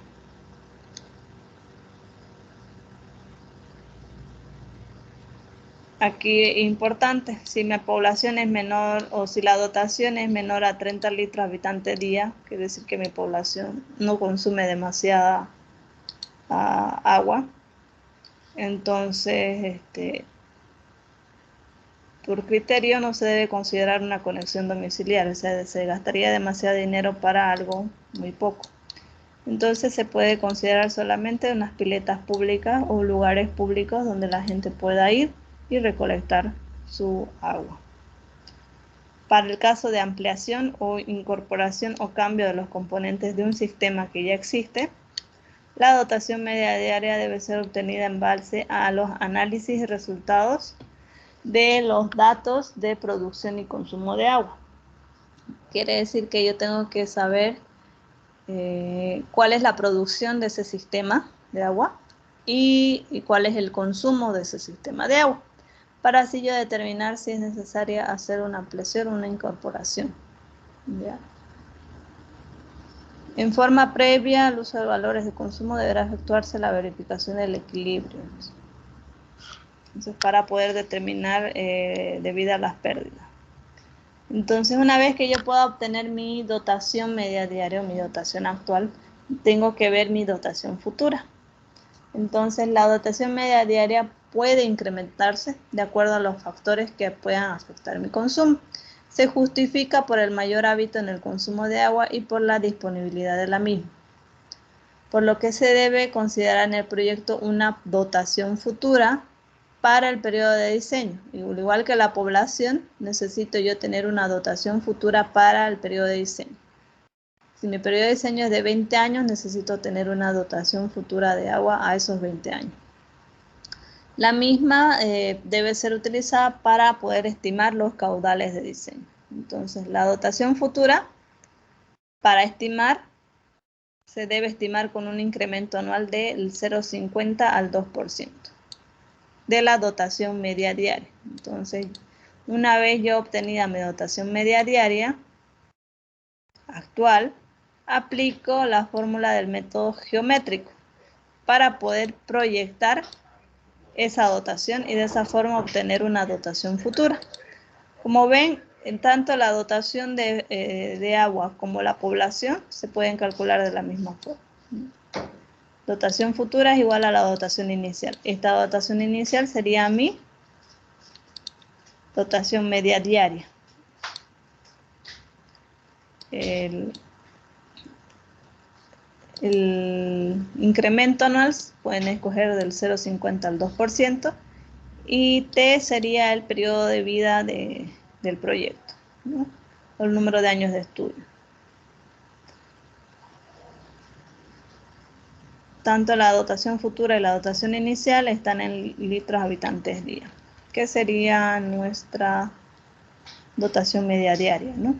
Aquí es importante, si mi población es menor o si la dotación es menor a 30 litros habitante día, quiere decir que mi población no consume demasiada agua. Entonces, por criterio no se debe considerar una conexión domiciliaria, o sea, se gastaría demasiado dinero para algo muy poco. Entonces se puede considerar solamente unas piletas públicas o lugares públicos donde la gente pueda ir y recolectar su agua. Para el caso de ampliación o incorporación o cambio de los componentes de un sistema que ya existe, la dotación media diaria debe ser obtenida en base a los análisis y resultados de los datos de producción y consumo de agua. Quiere decir que yo tengo que saber cuál es la producción de ese sistema de agua y cuál es el consumo de ese sistema de agua, para así yo determinar si es necesaria hacer una ampliación o una incorporación. ¿Ya? En forma previa al uso de valores de consumo deberá efectuarse la verificación del equilibrio. Entonces, para poder determinar debido a las pérdidas. Entonces, una vez que yo pueda obtener mi dotación media diaria o mi dotación actual, tengo que ver mi dotación futura. Entonces, la dotación media diaria puede incrementarse de acuerdo a los factores que puedan afectar mi consumo. Se justifica por el mayor hábito en el consumo de agua y por la disponibilidad de la misma. Por lo que se debe considerar en el proyecto una dotación futura para el periodo de diseño. Al igual que la población, necesito yo tener una dotación futura para el periodo de diseño. Si mi periodo de diseño es de 20 años, necesito tener una dotación futura de agua a esos 20 años. La misma debe ser utilizada para poder estimar los caudales de diseño. Entonces, la dotación futura, para estimar, se debe estimar con un incremento anual del 0,50 al 2% de la dotación media diaria. Entonces, una vez yo obtenida mi dotación media diaria actual, aplico la fórmula del método geométrico para poder proyectar esa dotación y de esa forma obtener una dotación futura. Como ven, en tanto la dotación de agua como la población se pueden calcular de la misma forma. Dotación futura es igual a la dotación inicial. Esta dotación inicial sería mi dotación media diaria. El incremento anual pueden escoger del 0,50 al 2% y T sería el periodo de vida del proyecto, ¿no? O el número de años de estudio. Tanto la dotación futura y la dotación inicial están en litros habitantes día, que sería nuestra dotación media diaria, ¿no?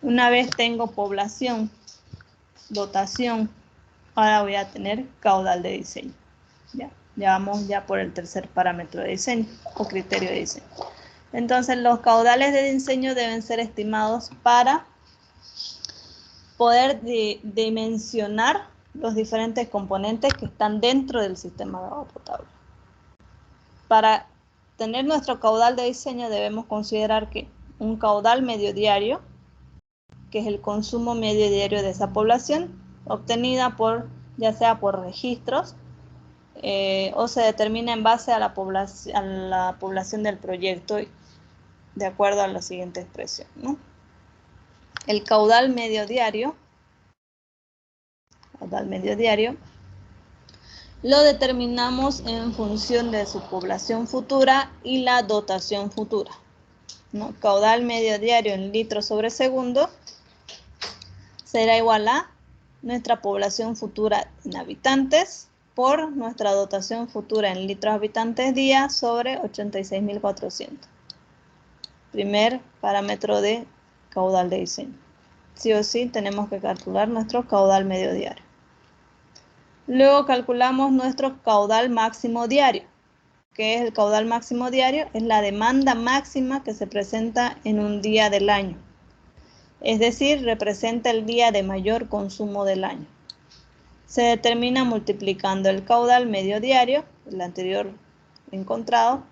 Una vez tengo población, dotación, ahora voy a tener caudal de diseño. Ya vamos ya por el tercer parámetro de diseño o criterio de diseño. Entonces, los caudales de diseño deben ser estimados para poder dimensionar los diferentes componentes que están dentro del sistema de agua potable. Para tener nuestro caudal de diseño debemos considerar que un caudal medio diario, que es el consumo medio diario de esa población, obtenida ya sea por registros o se determina en base a la población del proyecto de acuerdo a la siguiente expresión, ¿no? El caudal medio diario lo determinamos en función de su población futura y la dotación futura, ¿no? Caudal medio diario en litros sobre segundo será igual a nuestra población futura en habitantes por nuestra dotación futura en litros habitantes día sobre 86.400. Primer parámetro de caudal de diseño. Sí o sí tenemos que calcular nuestro caudal medio diario. Luego calculamos nuestro caudal máximo diario. ¿Qué es el caudal máximo diario? Es la demanda máxima que se presenta en un día del año. Es decir, representa el día de mayor consumo del año. Se determina multiplicando el caudal medio diario, el anterior encontrado,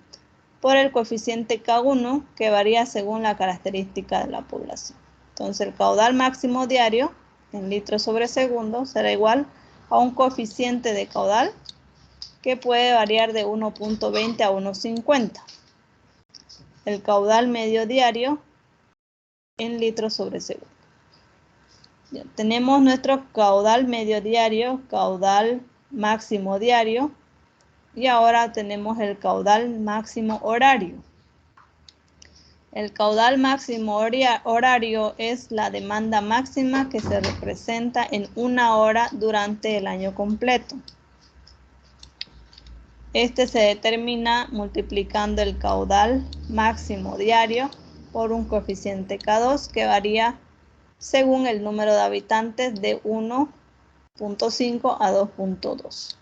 por el coeficiente K1, que varía según la característica de la población. Entonces, el caudal máximo diario en litros sobre segundo será igual a un coeficiente de caudal que puede variar de 1.20 a 1.50. El caudal medio diario en litros sobre segundo. Ya, tenemos nuestro caudal medio diario, caudal máximo diario, y ahora tenemos el caudal máximo horario. El caudal máximo horario es la demanda máxima que se representa en una hora durante el año completo. Este se determina multiplicando el caudal máximo diario por un coeficiente K2 que varía según el número de habitantes de 1.5 a 2.2.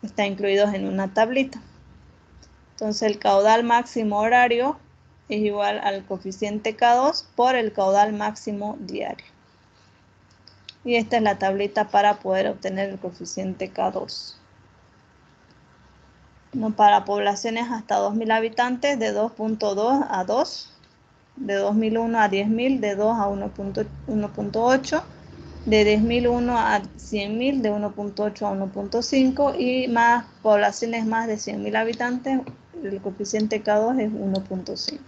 Está incluido en una tablita. Entonces el caudal máximo horario es igual al coeficiente K2 por el caudal máximo diario. Y esta es la tablita para poder obtener el coeficiente K2. No, para poblaciones hasta 2.000 habitantes, de 2.2 a 2, de 2.001 a 10.000, de 2 a 1.8, de 10.001 a 100.000, de 1.8 a 1.5 y más poblaciones más de 100.000 habitantes, el coeficiente K2 es 1.5.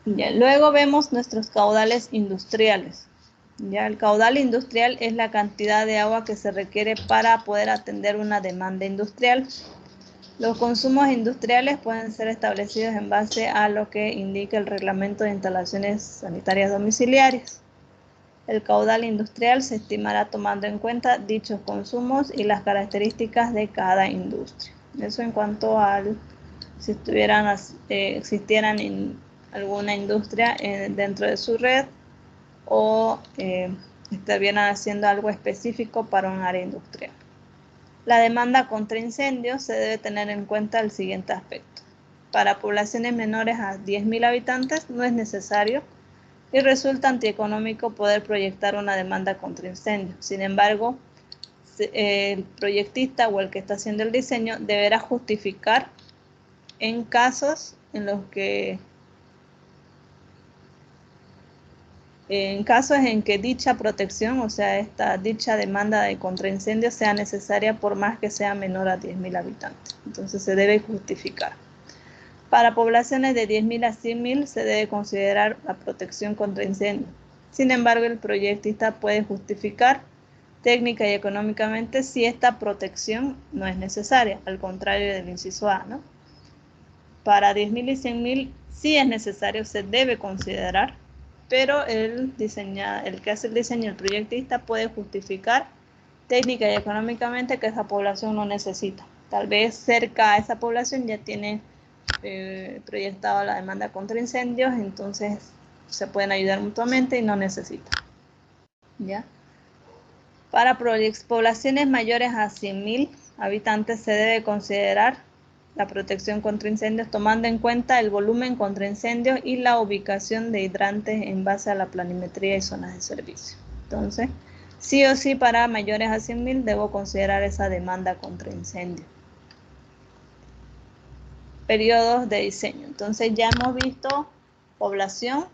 Ya, luego vemos nuestros caudales industriales. Ya, el caudal industrial es la cantidad de agua que se requiere para poder atender una demanda industrial. Los consumos industriales pueden ser establecidos en base a lo que indica el Reglamento de Instalaciones Sanitarias Domiciliarias. El caudal industrial se estimará tomando en cuenta dichos consumos y las características de cada industria. Eso en cuanto al si existieran en alguna industria dentro de su red o estuvieran haciendo algo específico para un área industrial. La demanda contra incendios se debe tener en cuenta el siguiente aspecto. Para poblaciones menores a 10.000 habitantes no es necesario y resulta antieconómico poder proyectar una demanda contra incendios. Sin embargo, el proyectista o el que está haciendo el diseño deberá justificar en casos en que dicha protección, o sea, dicha demanda de contraincendios sea necesaria por más que sea menor a 10.000 habitantes. Entonces se debe justificar. Para poblaciones de 10.000 a 100.000 se debe considerar la protección contra incendios. Sin embargo, el proyectista puede justificar técnica y económicamente si esta protección no es necesaria, al contrario del inciso A, ¿no? Para 10.000 y 100.000 sí es necesario, se debe considerar, pero el que hace el diseño, el proyectista, puede justificar técnica y económicamente que esa población no necesita. Tal vez cerca a esa población ya tiene proyectado la demanda contra incendios, entonces se pueden ayudar mutuamente y no necesita. ¿Ya? Para poblaciones mayores a 100.000 habitantes se debe considerar la protección contra incendios tomando en cuenta el volumen contra incendios y la ubicación de hidrantes en base a la planimetría y zonas de servicio. Entonces, sí o sí para mayores a 100.000 debo considerar esa demanda contra incendio. Periodos de diseño. Entonces ya hemos visto población,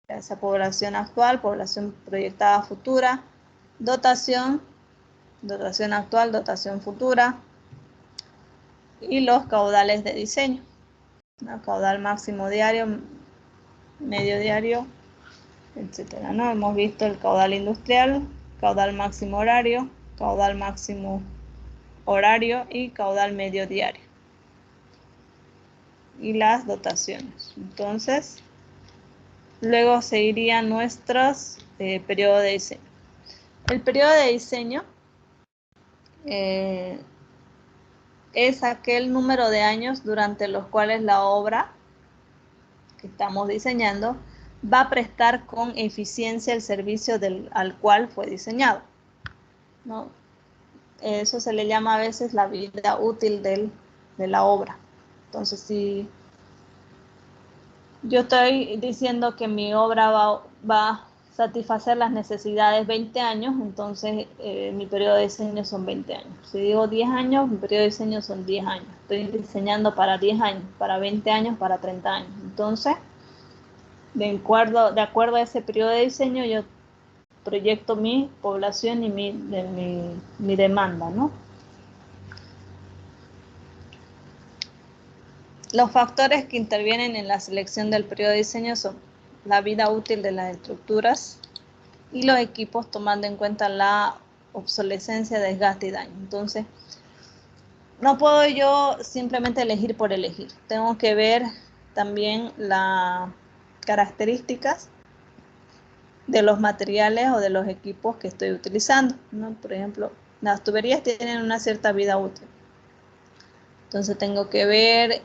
esa población actual, población proyectada futura, dotación actual, dotación futura y los caudales de diseño. Caudal máximo diario, medio diario, etcétera, ¿no? Hemos visto el caudal industrial, caudal máximo horario, caudal máximo horario y caudal medio diario. Y las dotaciones. Entonces, luego seguirían nuestros periodos de diseño. El periodo de diseño es aquel número de años durante los cuales la obra que estamos diseñando va a prestar con eficiencia el servicio al cual fue diseñado, ¿no? Eso se le llama a veces la vida útil de la obra. Entonces, si yo estoy diciendo que mi obra va a satisfacer las necesidades 20 años, entonces mi periodo de diseño son 20 años. Si digo 10 años, mi periodo de diseño son 10 años. Estoy diseñando para 10 años, para 20 años, para 30 años. Entonces, de acuerdo a ese periodo de diseño, yo proyecto mi población y mi demanda, ¿no? Los factores que intervienen en la selección del periodo de diseño son la vida útil de las estructuras y los equipos, tomando en cuenta la obsolescencia, desgaste y daño. Entonces, no puedo yo simplemente elegir por elegir. Tengo que ver también las características de los materiales o de los equipos que estoy utilizando, ¿no? Por ejemplo, las tuberías tienen una cierta vida útil. Entonces tengo que ver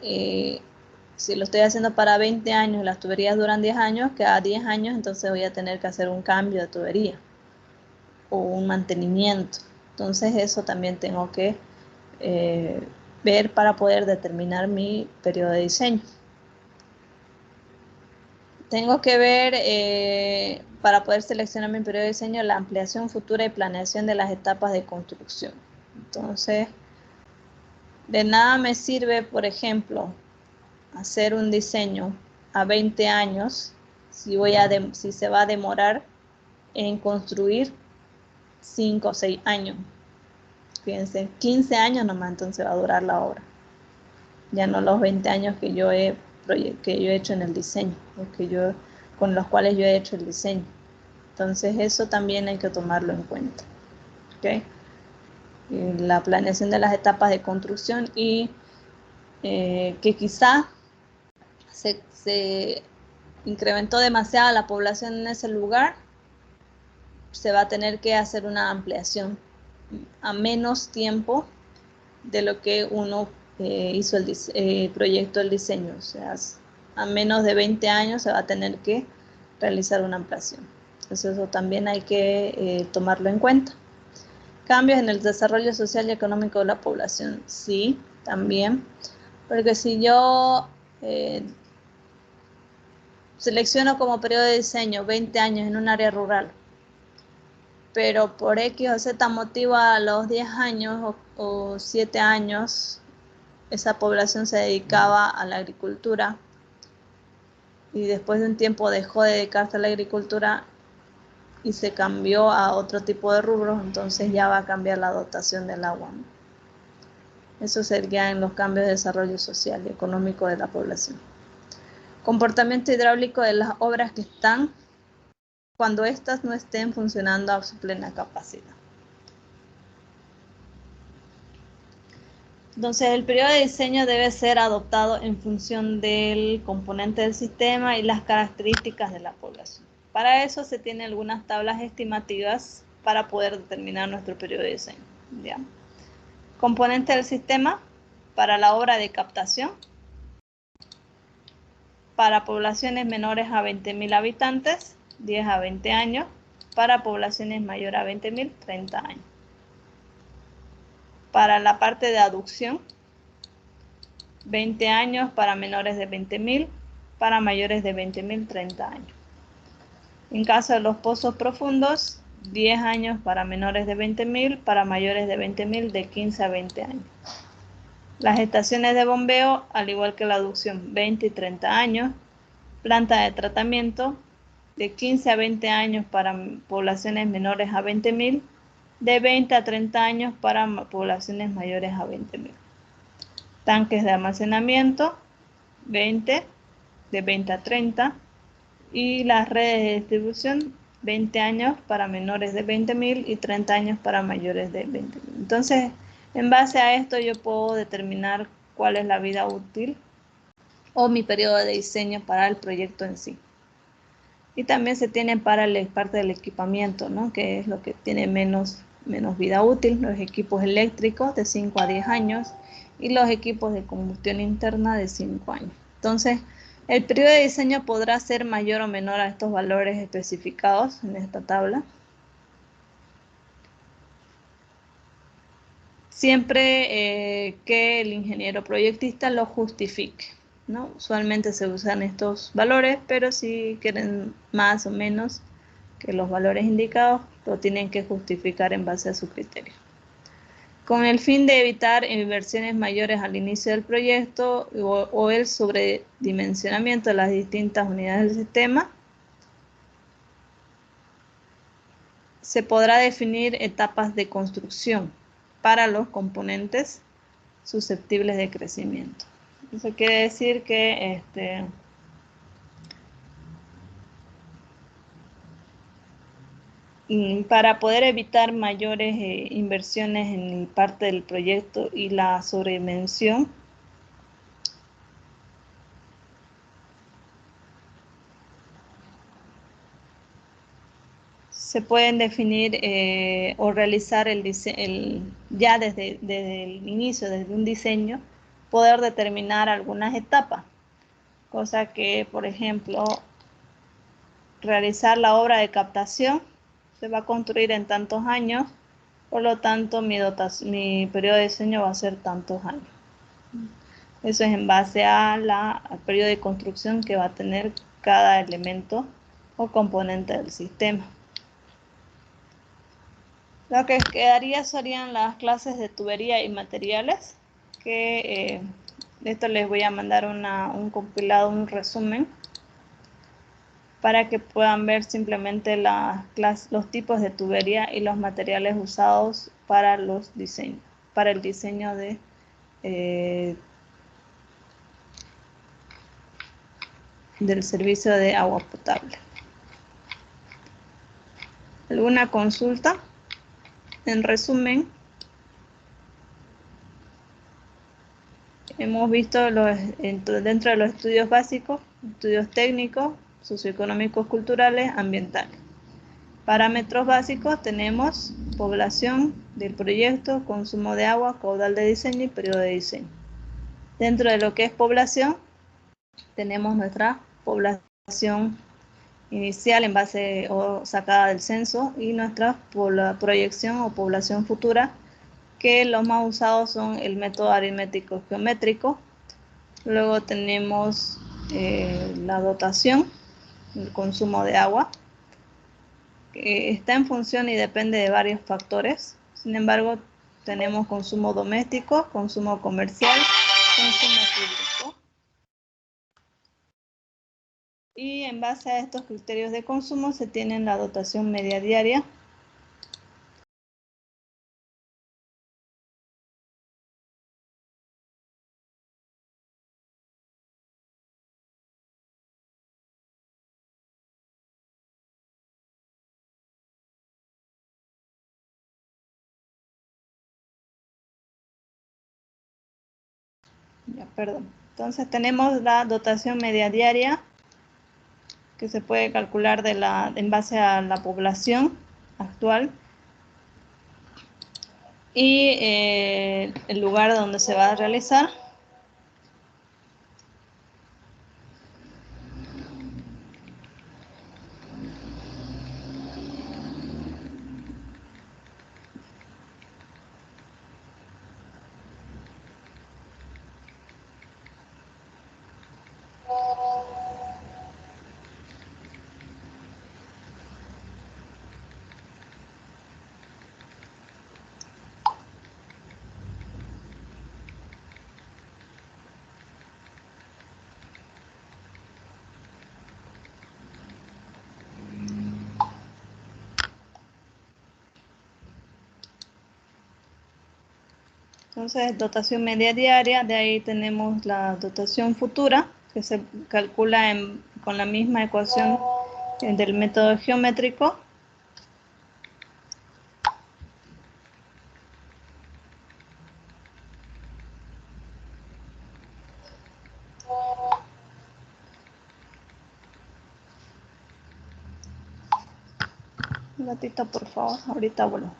si lo estoy haciendo para 20 años, las tuberías duran 10 años, cada 10 años entonces voy a tener que hacer un cambio de tubería o un mantenimiento. Entonces eso también tengo que ver para poder determinar mi periodo de diseño. Tengo que ver, para poder seleccionar mi periodo de diseño, la ampliación futura y planeación de las etapas de construcción. Entonces, de nada me sirve, por ejemplo, hacer un diseño a 20 años si se va a demorar en construir 5 o 6 años. Fíjense, 15 años nomás entonces va a durar la obra. Ya no los 20 años que yo he hecho en el diseño, con los cuales yo he hecho el diseño. Entonces eso también hay que tomarlo en cuenta. ¿Okay? La planeación de las etapas de construcción y que quizá se incrementó demasiado la población en ese lugar, se va a tener que hacer una ampliación a menos tiempo de lo que uno hizo proyectó el diseño. O sea, a menos de 20 años se va a tener que realizar una ampliación. Entonces eso también hay que tomarlo en cuenta. Cambios en el desarrollo social y económico de la población. Sí, también. Porque si yo selecciono como periodo de diseño 20 años en un área rural, pero por X o Z motivo a los 10 años o 7 años esa población se dedicaba a la agricultura y después de un tiempo dejó de dedicarse a la agricultura y se cambió a otro tipo de rubros, entonces ya va a cambiar la dotación del agua, ¿no? Eso sería en los cambios de desarrollo social y económico de la población. Comportamiento hidráulico de las obras que están cuando éstas no estén funcionando a su plena capacidad. Entonces, el periodo de diseño debe ser adoptado en función del componente del sistema y las características de la población. Para eso se tienen algunas tablas estimativas para poder determinar nuestro periodo de diseño. ¿Ya? Componente del sistema para la obra de captación. Para poblaciones menores a 20.000 habitantes, 10 a 20 años. Para poblaciones mayores a 20.000, 30 años. Para la parte de aducción, 20 años para menores de 20.000, para mayores de 20.000, 30 años. En caso de los pozos profundos, 10 años para menores de 20.000, para mayores de 20.000, de 15 a 20 años. Las estaciones de bombeo, al igual que la aducción, 20 y 30 años. Planta de tratamiento, de 15 a 20 años para poblaciones menores a 20.000, de 20 a 30 años para poblaciones mayores a 20.000. Tanques de almacenamiento, 20, de 20 a 30. Y las redes de distribución 20 años para menores de 20.000 y 30 años para mayores de 20.000. Entonces, en base a esto yo puedo determinar cuál es la vida útil o mi periodo de diseño para el proyecto en sí. Y también se tiene para la parte del equipamiento, ¿no? Que es lo que tiene menos vida útil, los equipos eléctricos de 5 a 10 años y los equipos de combustión interna de 5 años. Entonces, el periodo de diseño podrá ser mayor o menor a estos valores especificados en esta tabla. Siempre que el ingeniero proyectista lo justifique, ¿no? Usualmente se usan estos valores, pero si quieren más o menos que los valores indicados, lo tienen que justificar en base a su criterio. Con el fin de evitar inversiones mayores al inicio del proyecto o el sobredimensionamiento de las distintas unidades del sistema, se podrá definir etapas de construcción para los componentes susceptibles de crecimiento. Eso quiere decir que para poder evitar mayores inversiones en parte del proyecto y la sobredimensión, se pueden definir o realizar ya desde el inicio, desde un diseño, poder determinar algunas etapas. Cosa que, por ejemplo, realizar la obra de captación se va a construir en tantos años, por lo tanto mi periodo de diseño va a ser tantos años. Eso es en base al periodo de construcción que va a tener cada elemento o componente del sistema. Lo que quedaría serían las clases de tubería y materiales, que de esto les voy a mandar un compilado, un resumen, para que puedan ver simplemente los tipos de tubería y los materiales usados para el diseño del servicio de agua potable. ¿Alguna consulta? En resumen, hemos visto dentro de los estudios básicos, estudios técnicos, socioeconómicos, culturales, ambientales. Parámetros básicos tenemos población del proyecto, consumo de agua, caudal de diseño y periodo de diseño. Dentro de lo que es población, tenemos nuestra población inicial en base o sacada del censo y nuestra proyección o población futura, que los más usados son el método aritmético geométrico. Luego tenemos la dotación, el consumo de agua, que está en función y depende de varios factores. Sin embargo, tenemos consumo doméstico, consumo comercial, consumo público. Y en base a estos criterios de consumo se tiene la dotación media diaria. Perdón. Entonces tenemos la dotación media diaria, que se puede calcular en base a la población actual y el lugar donde se va a realizar. Entonces, dotación media diaria, de ahí tenemos la dotación futura, que se calcula con la misma ecuación del método geométrico. Un ratito, por favor, ahorita vuelvo.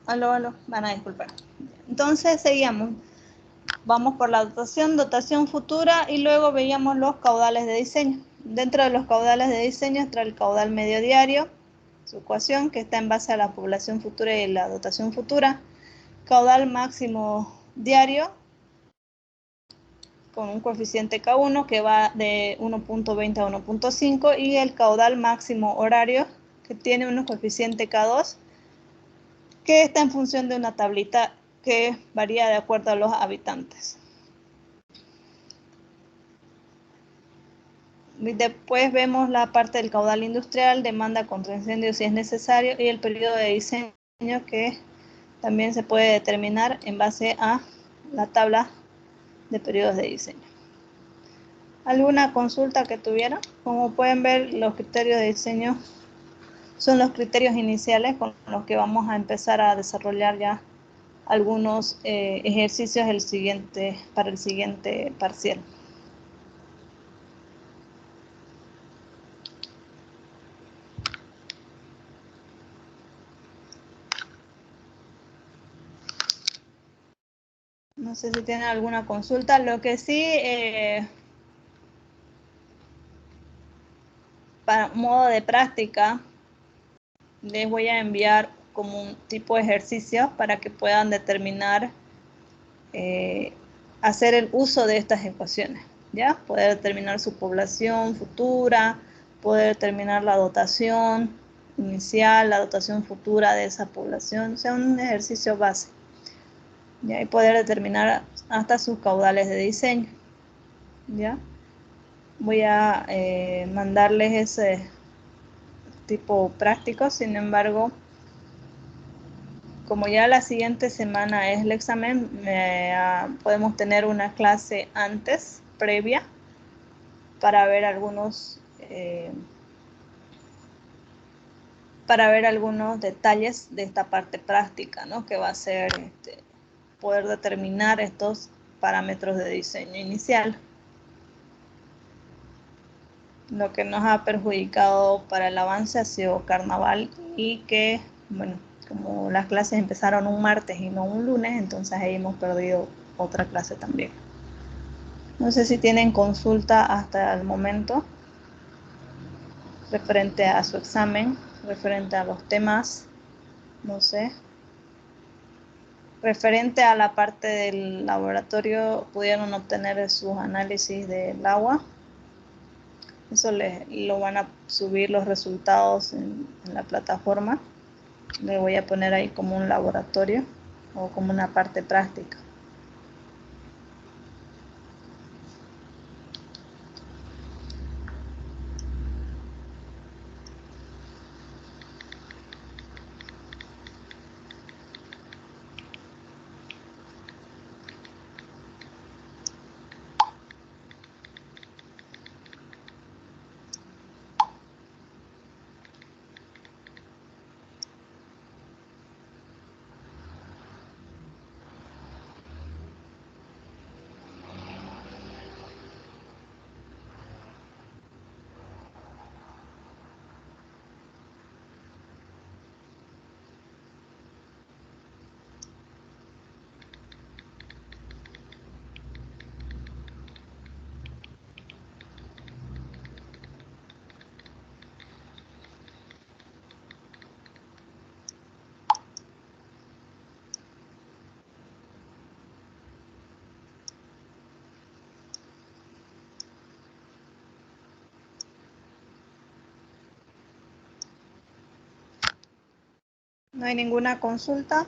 Aló, van a disculpar. Entonces seguíamos. Vamos por la dotación futura y luego veíamos los caudales de diseño. Dentro de los caudales de diseño está el caudal medio diario, su ecuación que está en base a la población futura y la dotación futura. Caudal máximo diario con un coeficiente K1 que va de 1.20 a 1.5 y el caudal máximo horario que tiene un coeficiente K2 que está en función de una tablita que varía de acuerdo a los habitantes. Después vemos la parte del caudal industrial, demanda contra incendios si es necesario y el periodo de diseño que también se puede determinar en base a la tabla de periodos de diseño. ¿Alguna consulta que tuvieran? Como pueden ver, los criterios de diseño son los criterios iniciales con los que vamos a empezar a desarrollar ya algunos ejercicios para el siguiente parcial. No sé si tienen alguna consulta. Lo que sí, para modo de práctica, les voy a enviar como un tipo de ejercicio para que puedan determinar, hacer el uso de estas ecuaciones, ¿ya? Poder determinar su población futura, poder determinar la dotación inicial, la dotación futura de esa población, o sea, un ejercicio base, ¿ya? Y poder determinar hasta sus caudales de diseño, ¿ya? Voy a mandarles ese tipo práctico, sin embargo, como ya la siguiente semana es el examen, podemos tener una clase antes, previa, para ver algunos detalles de esta parte práctica, ¿no? Que va a ser poder determinar estos parámetros de diseño inicial. Lo que nos ha perjudicado para el avance ha sido carnaval y que, bueno, como las clases empezaron un martes y no un lunes, entonces ahí hemos perdido otra clase también. No sé si tienen consulta hasta el momento referente a su examen, referente a los temas, no sé. Referente a la parte del laboratorio, pudieron obtener sus análisis del agua. Eso lo van a subir los resultados en la plataforma. Le voy a poner ahí como un laboratorio o como una parte práctica. ¿No hay ninguna consulta?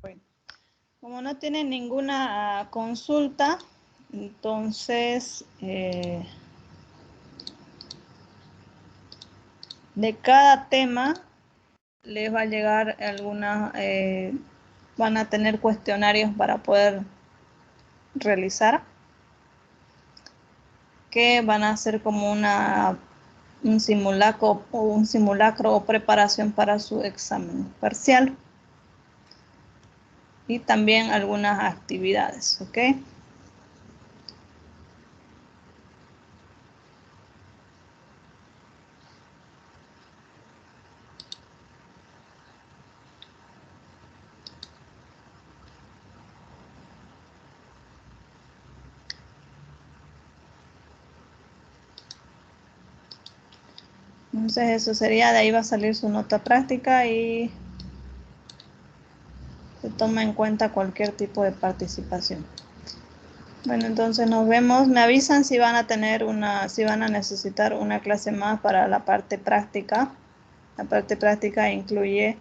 Bueno, como no tienen ninguna consulta, entonces de cada tema les va a llegar alguna, van a tener cuestionarios para poder realizar, que van a ser como un simulacro o preparación para su examen parcial. Y también algunas actividades, ¿ok? Entonces eso sería, de ahí va a salir su nota práctica y se toma en cuenta cualquier tipo de participación. Bueno, entonces nos vemos. Me avisan si van a tener si van a necesitar una clase más para la parte práctica. La parte práctica incluye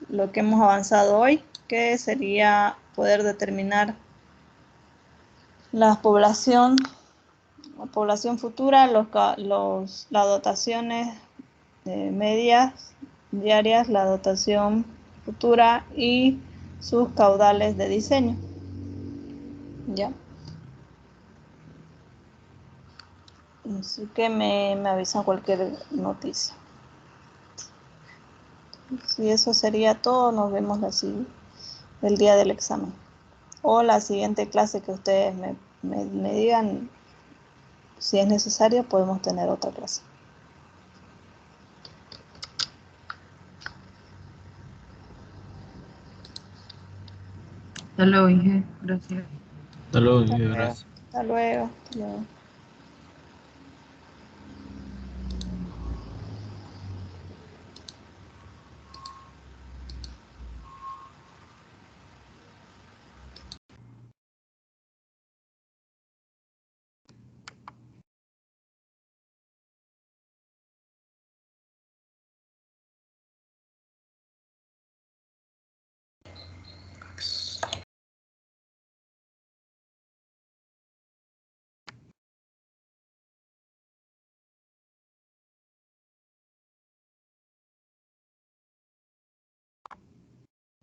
lo que hemos avanzado hoy, que sería poder determinar la población futura, las dotaciones medias, diarias, la dotación futura y sus caudales de diseño. ¿Ya? Así que me avisan cualquier noticia. Si eso sería todo, nos vemos el día del examen. O la siguiente clase que ustedes me digan, si es necesario, podemos tener otra clase. Hasta luego, Inge. Gracias. Hasta luego, Inge, gracias. Hasta luego. Hasta luego.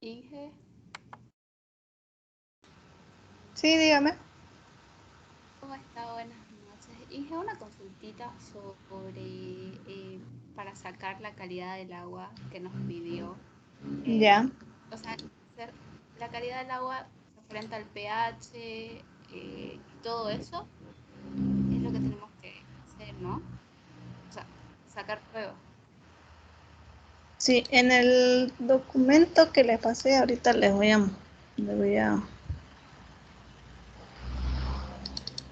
Inge, Sí, dígame. ¿cómo está? Buenas noches. Inge, una consultita sobre para sacar la calidad del agua que nos pidió. Ya. O sea, la calidad del agua frente al pH y todo eso es lo que tenemos que hacer, ¿no? O sea, sacar pruebas. Sí, en el documento que les pasé, ahorita les voy a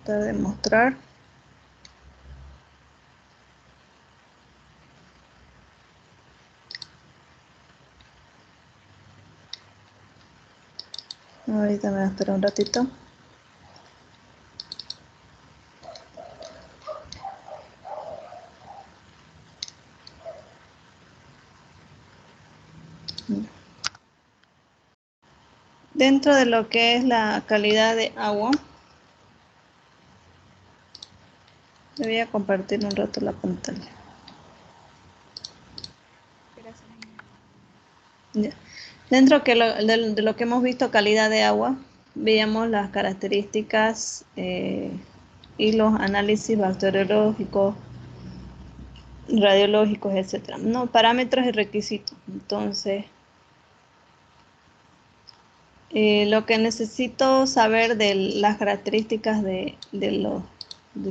tratar de mostrar. Ahorita me voy a esperar un ratito. Dentro de lo que es la calidad de agua, le voy a compartir un rato la pantalla. Gracias, Inge. Ya. Dentro de lo que hemos visto, calidad de agua, veíamos las características y los análisis bacteriológicos, radiológicos, etcétera. No, parámetros y requisitos. Entonces, lo que necesito saber de las características de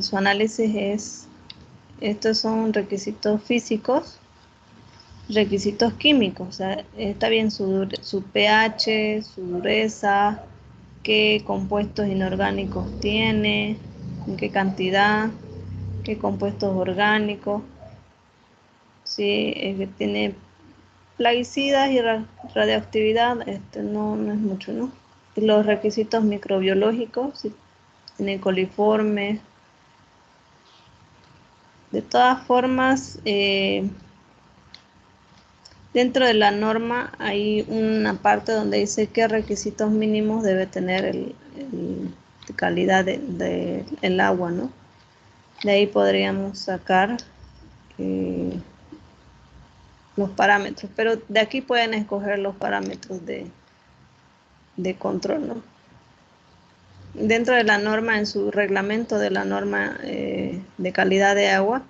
su análisis es, estos son requisitos físicos, requisitos químicos, o sea, está bien su pH, su dureza, qué compuestos inorgánicos tiene, en qué cantidad, qué compuestos orgánicos, si tiene plaguicidas y radioactividad, no es mucho, ¿no? Y los requisitos microbiológicos, si tiene coliformes. De todas formas, dentro de la norma hay una parte donde dice qué requisitos mínimos debe tener de calidad el agua, ¿no? De ahí podríamos sacar los parámetros, pero de aquí pueden escoger los parámetros de control, ¿no? Dentro de la norma, en su reglamento de la norma de calidad de agua,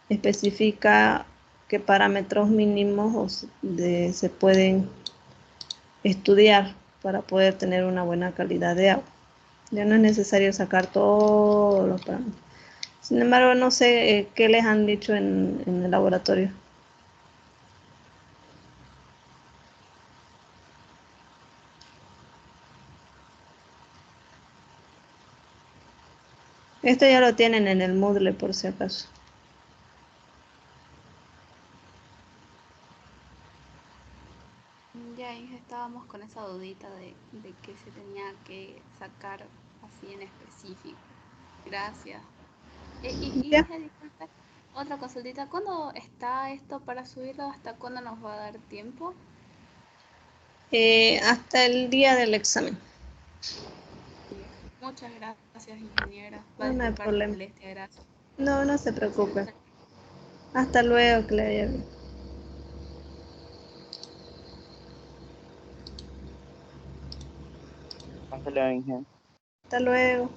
especifica qué parámetros mínimos se pueden estudiar para poder tener una buena calidad de agua. Ya no es necesario sacar todos los parámetros. Sin embargo, no sé qué les han dicho en el laboratorio. Esto ya lo tienen en el Moodle por si acaso. Ya, Inge, estábamos con esa dudita de que se tenía que sacar así en específico. Gracias. Ya. Inge, disculpe, otra consultita. ¿Cuándo está esto para subirlo? ¿Hasta cuándo nos va a dar tiempo? Hasta el día del examen. Muchas gracias, ingeniera. Va a No hay disculpar la problema. molestia, gracias. No se preocupe. Hasta luego, que le vaya bien. Hasta luego, Inge. Hasta luego.